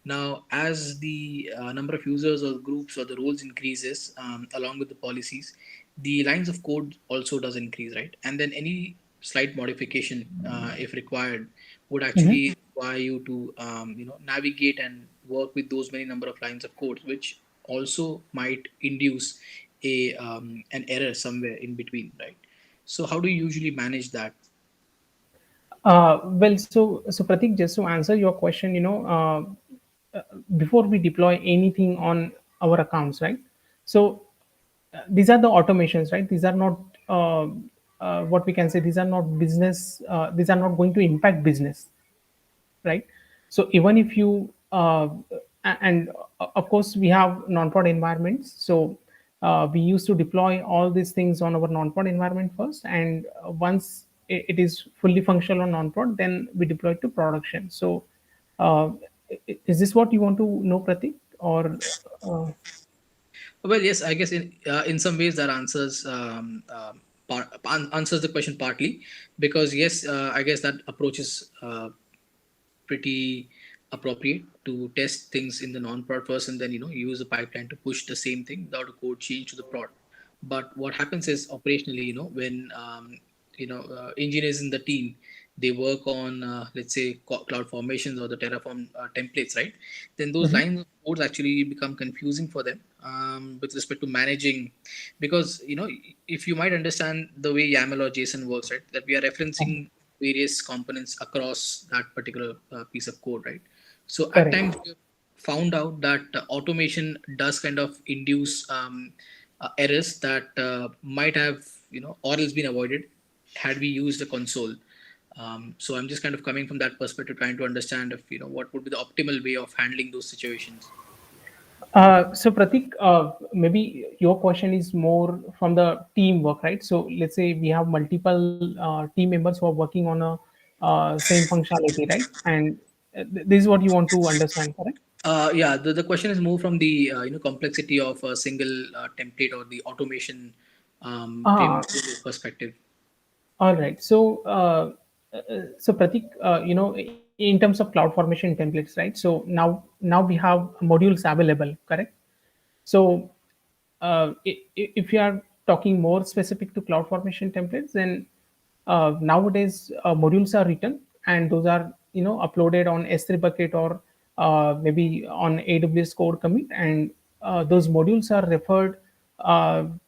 Now, as the number of users or groups or the roles increases along with the policies, the lines of code also does increase, right? And then any slight modification, if required, would Mhm. actually require you to navigate and work with those many number of lines of code, which also might induce an error somewhere in between, right? So how do you usually manage that? Well, so Pratik, just to answer your question, before we deploy anything on our accounts, right? So these are the automations, right? These are not what we can say. These are not business. These are not going to impact business, right? So even if you and of course we have non-prod environments, so we used to deploy all these things on our non-prod environment first, and once it is fully functional on non-prod, then we deploy it to production. So uh, is this what you want to know, Pratik, or uh, Well, yes, I guess in some ways that answers answers the question partly, because yes, I guess that approach is pretty appropriate to test things in the non-prod first, and then use a pipeline to push the same thing without a code change to the prod. But what happens is operationally, when engineers in the team, they work on let's say cloud formations or the Terraform templates, right? Then those mhm. lines of codes actually become confusing for them with respect to managing, because if you might understand the way YAML or JSON works, right, that we are referencing various components across that particular piece of code, right? So at Correct. times we have found out that automation does kind of induce errors that might have or else been avoided had we used a console. So I'm just kind of coming from that perspective, trying to understand if what would be the optimal way of handling those situations. So Pratik, maybe your question is more from the teamwork, right? So let's say we have multiple team members who are working on a same functionality, right? And this is what you want to understand, correct? Yeah, the question is more from the complexity of a single template or the automation Ah, framework perspective. all right. So Pratik, in terms of cloud formation templates, right? So now we have modules available, correct? So if you are talking more specific to cloud formation templates, then nowadays modules are written, and those are uploaded on S3 bucket, or maybe on AWS code commit, and those modules are referred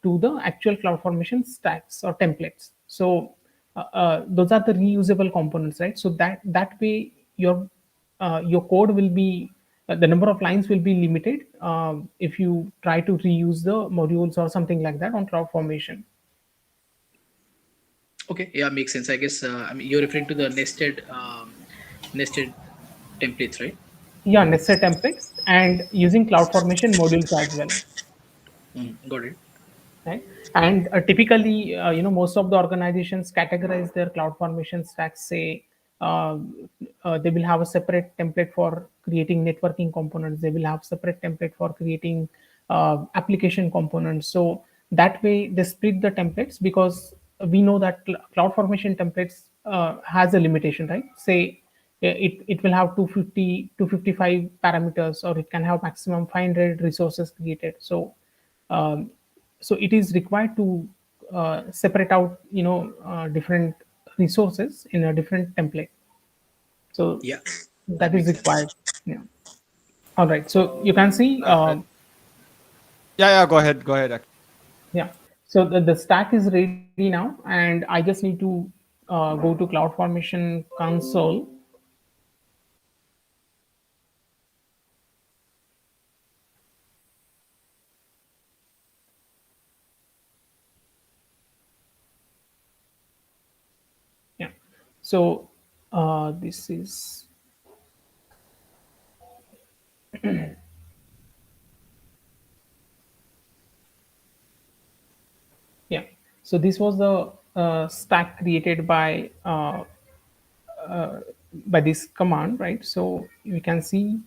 to the actual cloud formation stacks or templates. So those are the reusable components, right? So that way your code will be the number of lines will be limited if you try to reuse the modules or something like that on cloud formation. Okay, yeah, makes sense. I guess I mean you're referring to the nested templates, right? Yeah, nested templates and using cloud formation modules as well, Got it. right? And typically most of the organizations categorize their cloud formation stacks, say uh, they will have a separate template for creating networking components, they will have separate template for creating application components. So that way they split the templates, because we know that cloud formation templates has a limitation, right? Say it will have 250 255 parameters, or it can have maximum 500 resources created. So um, so it is required to separate out different resources in a different template. So Yeah, that that is makes sense. required. Yeah. All right, so you can see Right. Yeah, go ahead. Go ahead. yeah, so the stack is ready now, and I just need to go to cloud formation console. Yeah, so this is, yeah, so this was the stack created by this command, right? So we can see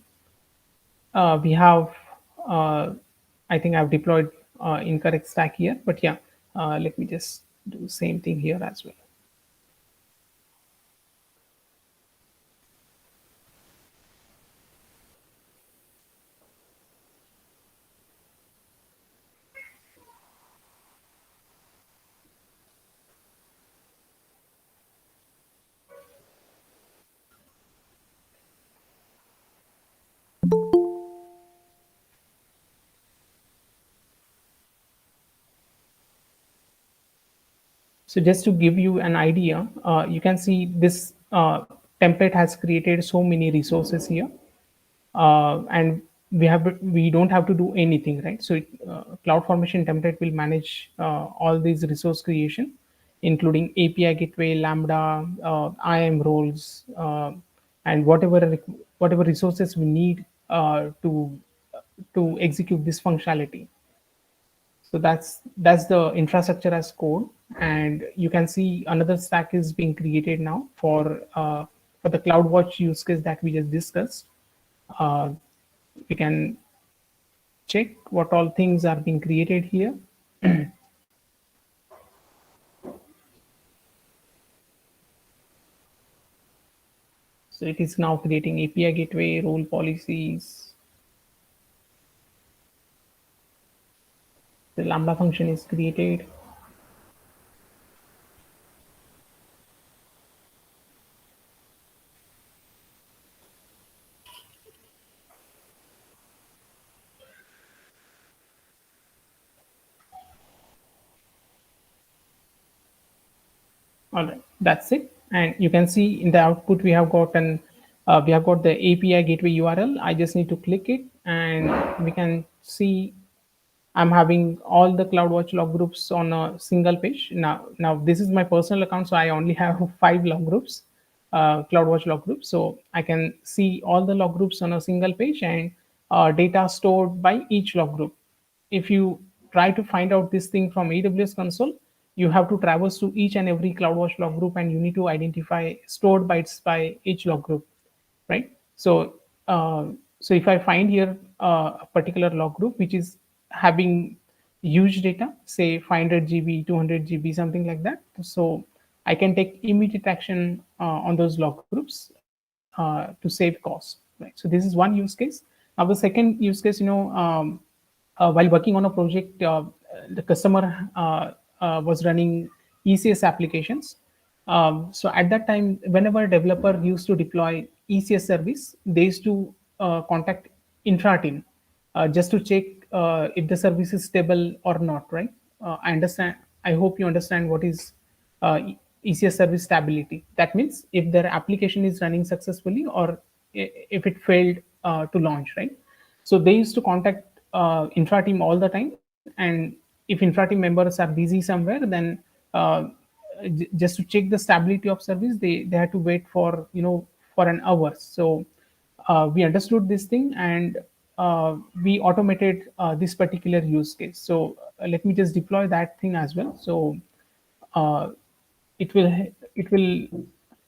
we have uh, I think I've deployed incorrect stack here, but yeah, let me just do the same thing here as well. So just to give you an idea, you can see this template has created so many resources here, and we don't have to do anything, right? So CloudFormation template will manage all these resource creation, including API gateway, Lambda, IAM roles, and whatever resources we need to execute this functionality. So that's the infrastructure as code, and you can see another stack is being created now for the CloudWatch use case that we just discussed. Uh, we can check what all things are being created here. So it is now creating API gateway, role policies. The Lambda function is created. All right, that's it. And you can see in the output we have got the API gateway URL. I just need to click it, and we can see I'm having all the CloudWatch log groups on a single page. Now this is my personal account, so I only have 5 log groups, CloudWatch log groups. So I can see all the log groups on a single page, and data stored by each log group. If you try to find out this thing from AWS console, you have to traverse to each and every CloudWatch log group, and you need to identify stored bytes by each log group, right? So so if I find here a particular log group which is having huge data, say 500 GB, 200 GB, something like that, so I can take immediate action on those log groups to save cost, right? So this is one use case. Now the second use case, while working on a project, the customer was running ECS applications. So at that time, whenever a developer used to deploy ECS service, they used to contact Infra team just to check if the service is stable or not, right? I understand. I hope you understand what is ECS service stability. That means if their application is running successfully or if it failed to launch, right? So they used to contact Infra team all the time, and if Infra team members are busy somewhere, then uh, just to check the stability of service, they had to wait for for an hour. So we understood this thing, and we automated this particular use case. So let me just deploy that thing as well. So uh, it will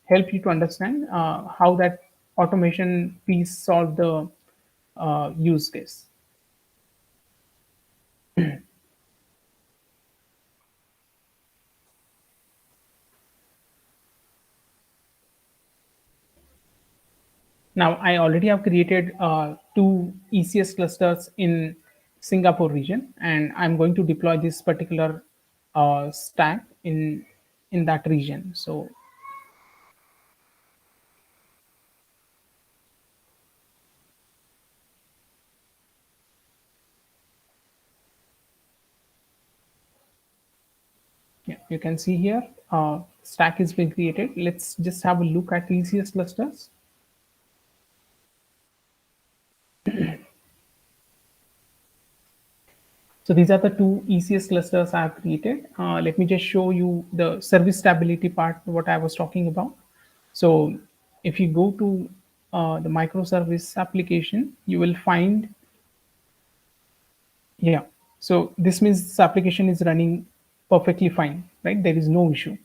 help you to understand how that automation piece solve the use case. Now I already have created 2 ECS clusters in Singapore region, and I'm going to deploy this particular stack in that region. So yeah, you can see here stack is being created. Let's just have a look at ECS clusters. So these are the 2 ECS clusters I have created. Let me just show you the service stability part, what I was talking about. So if you go to the microservice application, you will find, yeah. So this means this application is running perfectly fine, right? There is no issue.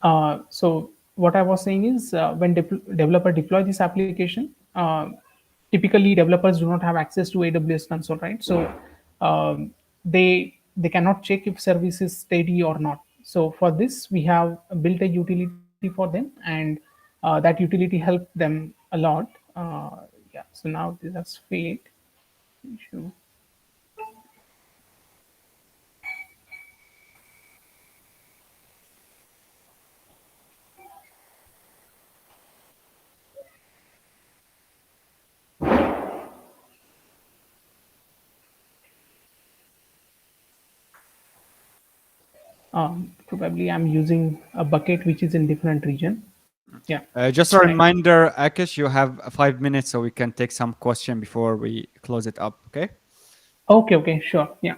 So what I was saying is when developer deploy this application, typically developers do not have access to AWS console, right? So they cannot check if service is steady or not. So for this, we have built a utility for them, and that utility helped them a lot. Yeah. So now that's failed. Issue. Probably I'm using a bucket which is in different region. Yeah, Just it's a fine. reminder, Akesh, you have 5 minutes, so we can take some question before we close it up. Okay. Okay, okay, sure. Yeah.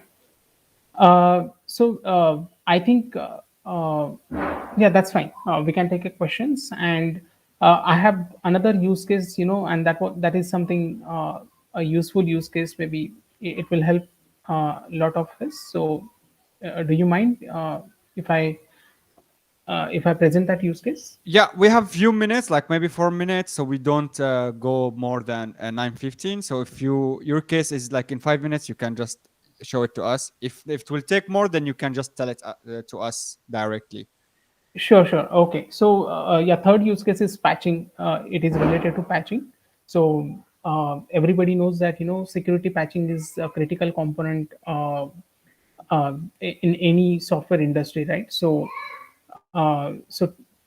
So I think, yeah, that's fine. We can take a questions, and I have another use case, and that is something, a useful use case. Maybe it will help a lot of us. So, do you mind if I present that use case? Yeah, we have few minutes, like maybe 4 minutes, so we don't go more than 9:15. So if your case is like in 5 minutes, you can just show it to us. If it will take more, then you can just tell it to us directly. Sure, sure. Okay. So, yeah, third use case is patching. It is related to patching. So, everybody knows that, security patching is a critical component in any software industry, right? So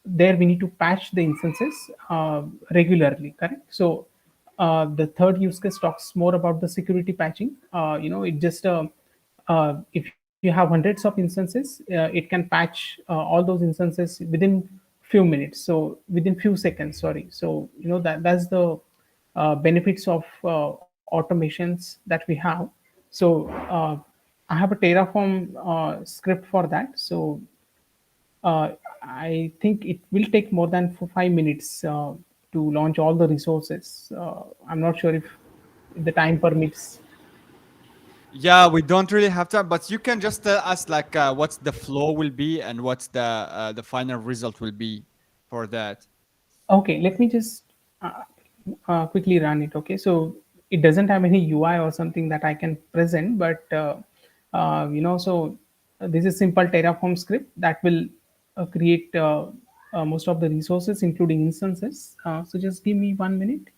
there we need to patch the instances regularly, correct? So, the third use case talks more about the security patching. It just if you have hundreds of instances, it can patch all those instances within few minutes. So within few seconds. Sorry. So that's the benefits of automations that we have. So I have a Terraform script for that. So uh, I think it will take more than 5 minutes to launch all the resources. I'm not sure if the time permits. Yeah, we don't really have time, but you can just tell us like what's the flow will be and what's the final result will be for that. Okay, let me just quickly run it. Okay, so it doesn't have any UI or something that I can present, but this is simple Terraform script that will create most of the resources, including instances. So just give me 1 minute.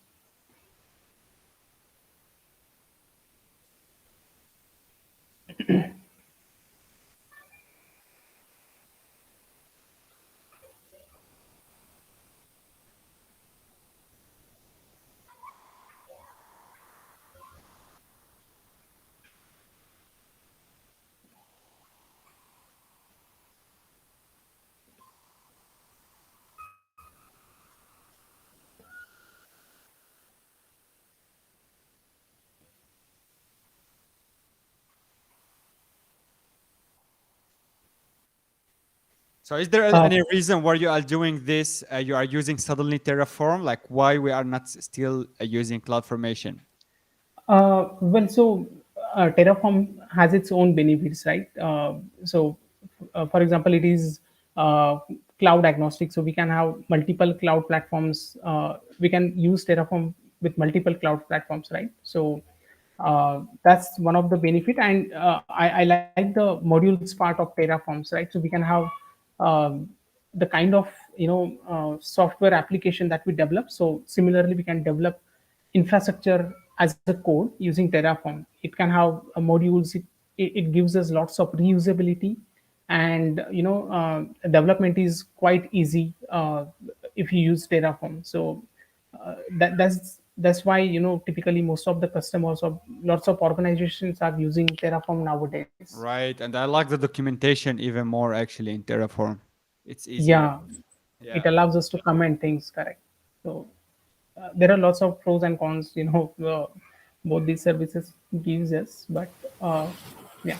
So is there Uh, any reason why you are doing this? You are using suddenly Terraform, like why we are not still using CloudFormation? Well, Terraform has its own benefits, right? For example, it is cloud agnostic, so we can have multiple cloud platforms. We can use Terraform with multiple cloud platforms, right? So that's one of the benefit, and I like the modules part of Terraforms, right? So we can have um, the kind of software application that we develop. So similarly, we can develop infrastructure as a code using Terraform. It can have modules. It gives us lots of reusability, and development is quite easy if you use Terraform. So that's why typically most of the customers or lots of organizations are using Terraform nowadays. Right, and I like the documentation even more actually in Terraform. It's easier. Yeah, it Yeah. allows us to comment things, correct? So there are lots of pros and cons, both these services gives us, but yeah.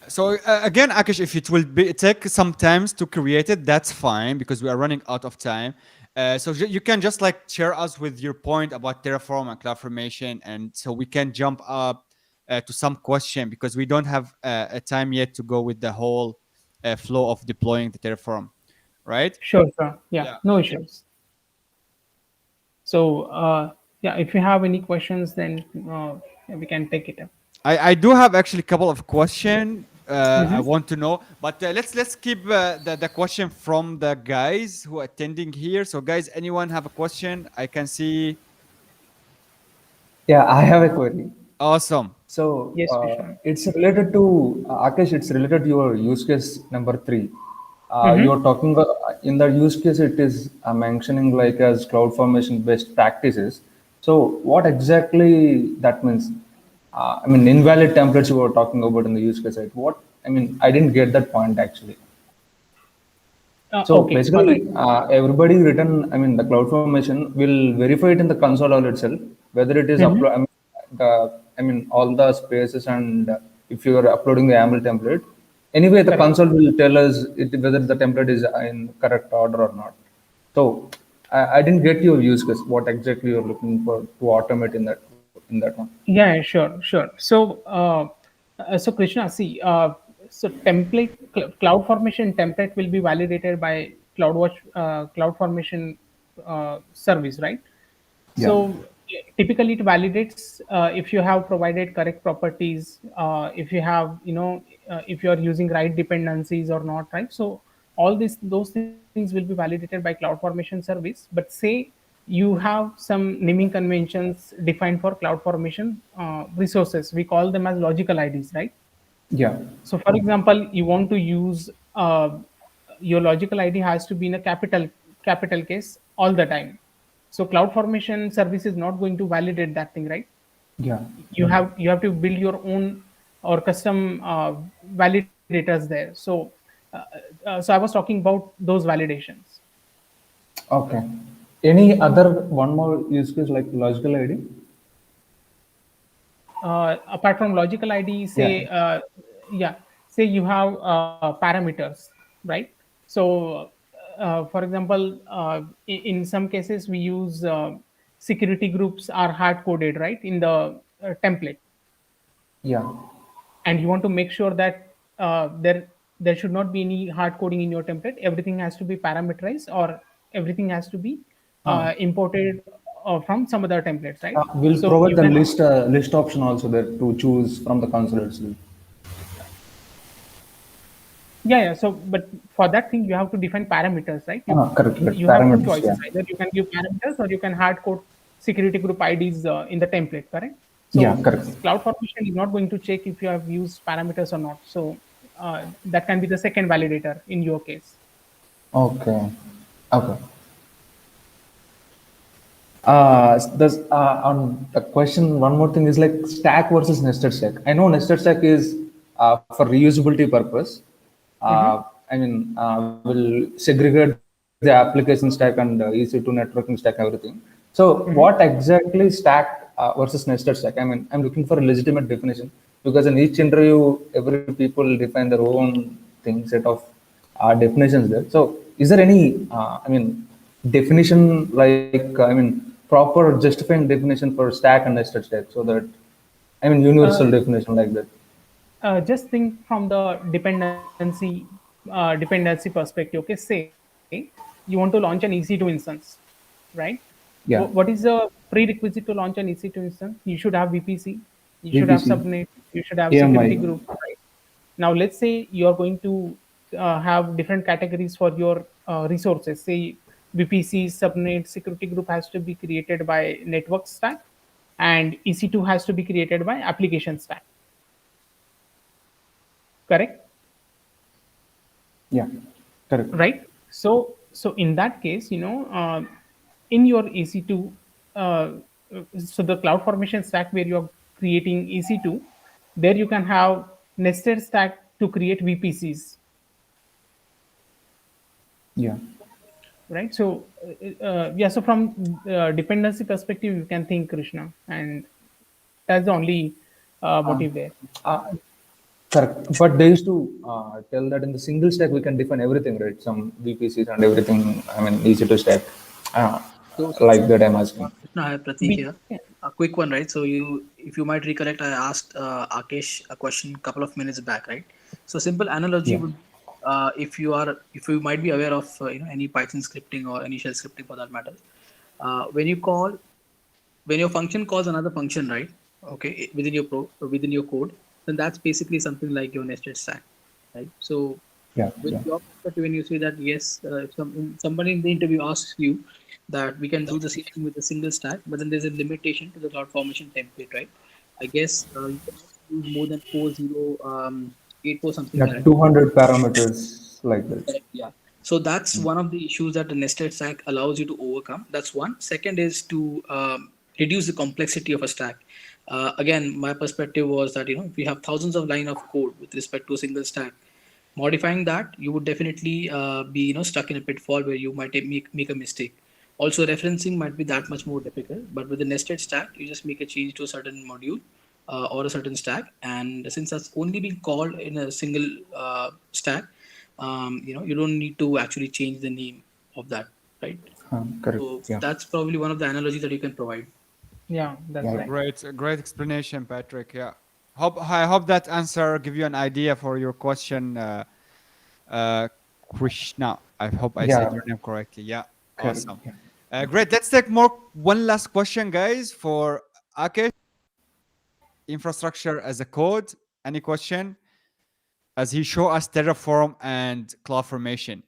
So again, Akash, if it will be take some times to create it, that's fine because we are running out of time. So you can just like share us with your point about Terraform and CloudFormation, and so we can jump up to some question because we don't have a time yet to go with the whole flow of deploying the Terraform, right? Sure, sure. Yeah, Yeah. no issues. So yeah, if you have any questions, then yeah, we can take it up. I do have actually a couple of questions I Mhm. want to know, but let's keep the question from the guys who are attending here. So, guys, anyone have a question? I can see. Yeah, I have a query. Awesome. So Yes, Vishwan. it's related to Akesh. It's related to your use case number 3. Mm-hmm. You're talking in the use case. It is mentioning like as cloud formation best practices. So what exactly that means? I mean, invalid templates you were talking about in the use case, right? What, I mean, I didn't get that point actually. So Okay, all basically, right. everybody written, I mean, the CloudFormation will verify it in the console all itself, whether it is Mhm. upload, I mean, all the spaces and if you are uploading the YAML template, anyway, the Correct. console will tell us whether the template is in correct order or not. So I didn't get your use case, what exactly you're looking for to automate in that one. Yeah, yeah, sure, sure. So Krishna, see, so cloud formation template will be validated by CloudWatch, cloud formation service, right? Yeah. So typically it validates if you have provided correct properties, if you have, if you are using right dependencies or not, right? So all those things will be validated by cloud formation service. But say you have some naming conventions defined for cloud formation resources. We call them as logical IDs, right? Yeah. So, for example, you want to use your logical ID has to be in a capital case all the time. So, cloud formation service is not going to validate that thing, right? Yeah. You have to build your own or custom validators there. So I was talking about those validations. Okay. Any other one more use case like logical ID? Apart from logical ID, Yeah. say yeah, say you have parameters, right? So for example, in some cases we use security groups are hard coded, right, in the template, Yeah. and you want to make sure that there should not be any hard coding in your template. Everything has to be parameterized, or everything has to be Uh, imported from some other templates, right? we'll So provide you the can. list option also there to choose from the console itself. Yeah, yeah. So, but for that thing, you have to define parameters, right? You Correct, correct. you have two Parameters, yeah. choices. Either you can give parameters, or you can hard code security group IDs in the template, correct? Yeah, So, correct. cloud formation is not going to check if you have used parameters or not. So, that can be the second validator in your case. Okay. Okay. There's on the question. One more thing is like stack versus nested stack. I know nested stack is for reusability purpose. Mm-hmm. Will segregate the application stack and EC2 networking stack, everything. So, what Mm-hmm. exactly stack versus nested stack? I mean, I'm looking for a legitimate definition because in each interview, every people define their own thing set of definitions there. So, is there any, definition like, proper justifying definition for stack and nested stack so that, Uh, universal definition like that? just think from the dependency perspective. Okay, say you want to launch an EC2 instance, right? Yeah, What is the prerequisite to launch an EC2 instance? You should have VPC, you should have VPC, subnet, you should have security AMI. group, right? Now, let's say you are going to have different categories for your resources. Say VPC, subnet, security group has to be created by network stack, and EC2 has to be created by application stack. Correct? Yeah, correct. Right? So in that case, in your EC2, so the cloud formation stack where you're creating EC2, there you can have nested stack to create VPCs, Yeah. right? So yeah, so from dependency perspective, you can think, Krishna, and that's the only motive there. Uh, Correct. But they used to tell that in the single stack we can define everything, right? Some VPCs and everything. I mean, easy to stack. Uh, So like that, I'm asking. Krishna, I have Pratik We here. A quick one, right? So if you might recollect, I asked Akesh a question a couple of minutes back, right? So simple analogy Yeah. would, if you might be aware of any Python scripting or any shell scripting for that matter, when you call when your function calls another function, right? Okay, within your code, then that's basically something like your nested stack, right? So Yeah. with Yeah. your perspective, when you say that yes, if somebody in the interview asks you that we can do the same thing with a single stack, but then there's a limitation to the cloud formation template, right? I guess you cannot use more than 80 something Yeah. like that. 200 parameters like that. Correct, yeah. So that's one of the issues that the nested stack allows you to overcome. That's one. Second is to reduce the complexity of a stack. Again, my perspective was that if we have thousands of line of code with respect to a single stack, modifying that, you would definitely be stuck in a pitfall where you might make a mistake. Also, referencing might be that much more difficult, but with the nested stack, you just make a change to a certain module or a certain stack, and since that's only being called in a single stack, you don't need to actually change the name of that, right? Correct. So Yeah. that's probably one of the analogies that you can provide. Yeah, that's Yeah. right. Great explanation, Patrick. Yeah. I hope that answer give you an idea for your question, Krishna. I hope I said Yeah. your name correctly. Yeah. Correct. Awesome. Yeah. Great. Let's take one last question, guys, for Akesh. Infrastructure as a code. Any question? As he show us Terraform and CloudFormation.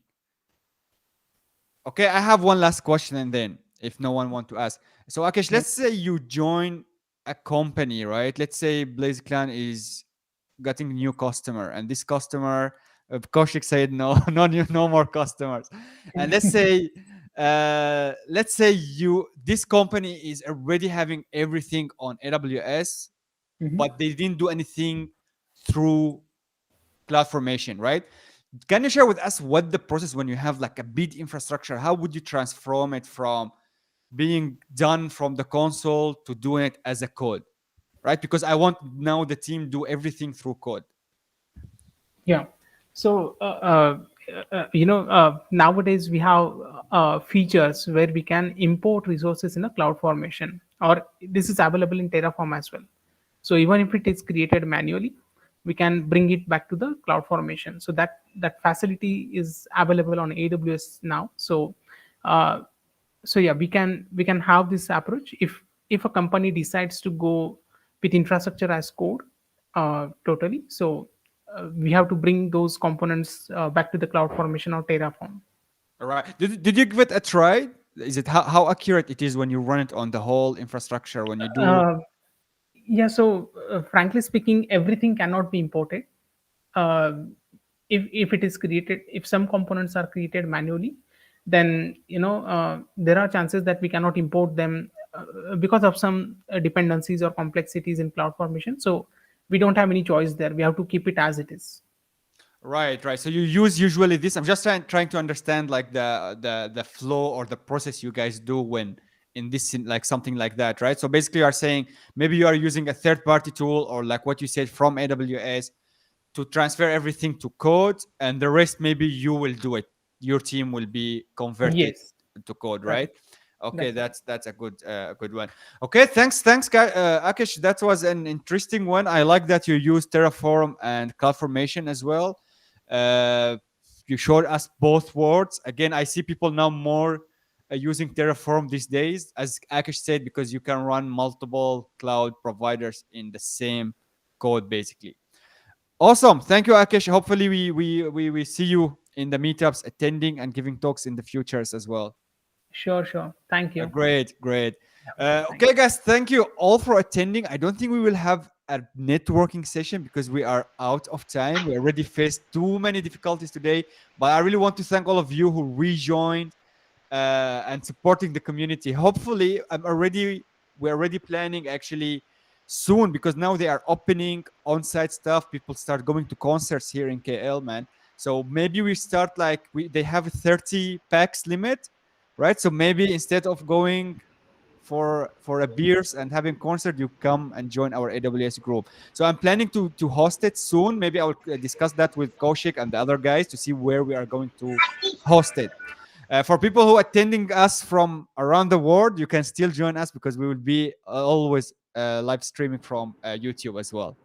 Okay, I have one last question, and then if no one want to ask, so Akesh, let's say you join a company, right? Let's say BlazeClan is getting new customer, and this customer, Kaushik said no, no more customers, and let's say this company is already having everything on AWS, Mhm. but they didn't do anything through CloudFormation, right? Can you share with us what the process when you have like a big infrastructure? How would you transform it from being done from the console to doing it as a code, right? Because I want now the team do everything through code. Yeah. So, nowadays we have features where we can import resources in a cloud formation, or this is available in Terraform as well. So even if it is created manually, we can bring it back to the cloud formation. So that facility is available on AWS now. Uh, so yeah, we can have this approach if a company decides to go with infrastructure as code totally. So we have to bring those components back to the cloud formation or Terraform. All right. Did you give it a try? Is it how accurate it is when you run it on the whole infrastructure when you do? uh, yeah, so frankly speaking, everything cannot be imported. uh, if it is created, if some components are created manually, then there are chances that we cannot import them because of some dependencies or complexities in cloud formation. So we don't have any choice there, we have to keep it as it is. Right. So you use usually this. I'm just trying to understand like the flow or the process you guys do when in this like something like that, right? So basically, you are saying maybe you are using a third-party tool or like what you said from AWS to transfer everything to code, and the rest maybe you will do it. Your team will be converted Yes, to code, right. right? Okay, That's right. that's a good one. Okay, thanks, guy, Akesh. That was an interesting one. I like that you use Terraform and CloudFormation as well. Uh, you showed us both words. Again, I see people now more using Terraform these days, as Akesh said, because you can run multiple cloud providers in the same code, basically. Awesome. Thank you, Akesh. Hopefully, we see you in the meetups, attending and giving talks in the futures as well. Sure, thank you. Great. Thank Okay, guys, thank you all for attending. I don't think we will have a networking session because we are out of time. We already faced too many difficulties today, but I really want to thank all of you who rejoined and supporting the community. Hopefully, we're already planning actually soon because now they are opening on-site stuff. People start going to concerts here in KL, man. So maybe we start like they have a 30 packs limit, right? So maybe instead of going for a beers and having concert, you come and join our AWS group. So I'm planning to host it soon. Maybe I will discuss that with Kaushik and the other guys to see where we are going to host it. For people who are attending us from around the world, you can still join us because we will be always live streaming from YouTube as well.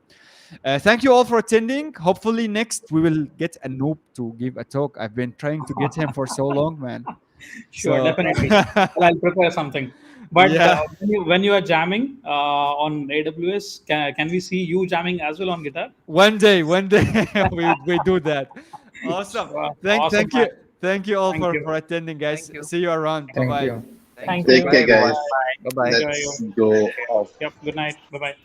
Thank you all for attending. Hopefully next we will get a noob to give a talk. I've been trying to get him for so long, man. Sure, So definitely. Well, I'll prepare something. But yeah, when you are jamming on AWS, can we see you jamming as well on guitar? one day we do that. Awesome. Awesome, man. Thank you all Thank you. for attending, guys. Thank you. See you around. Bye Thank bye. you. Thank Thank you. you. Take Bye, care, everyone. guys. Bye. Bye bye. Enjoy Let's your go day. off. Yep. Good night. Bye bye.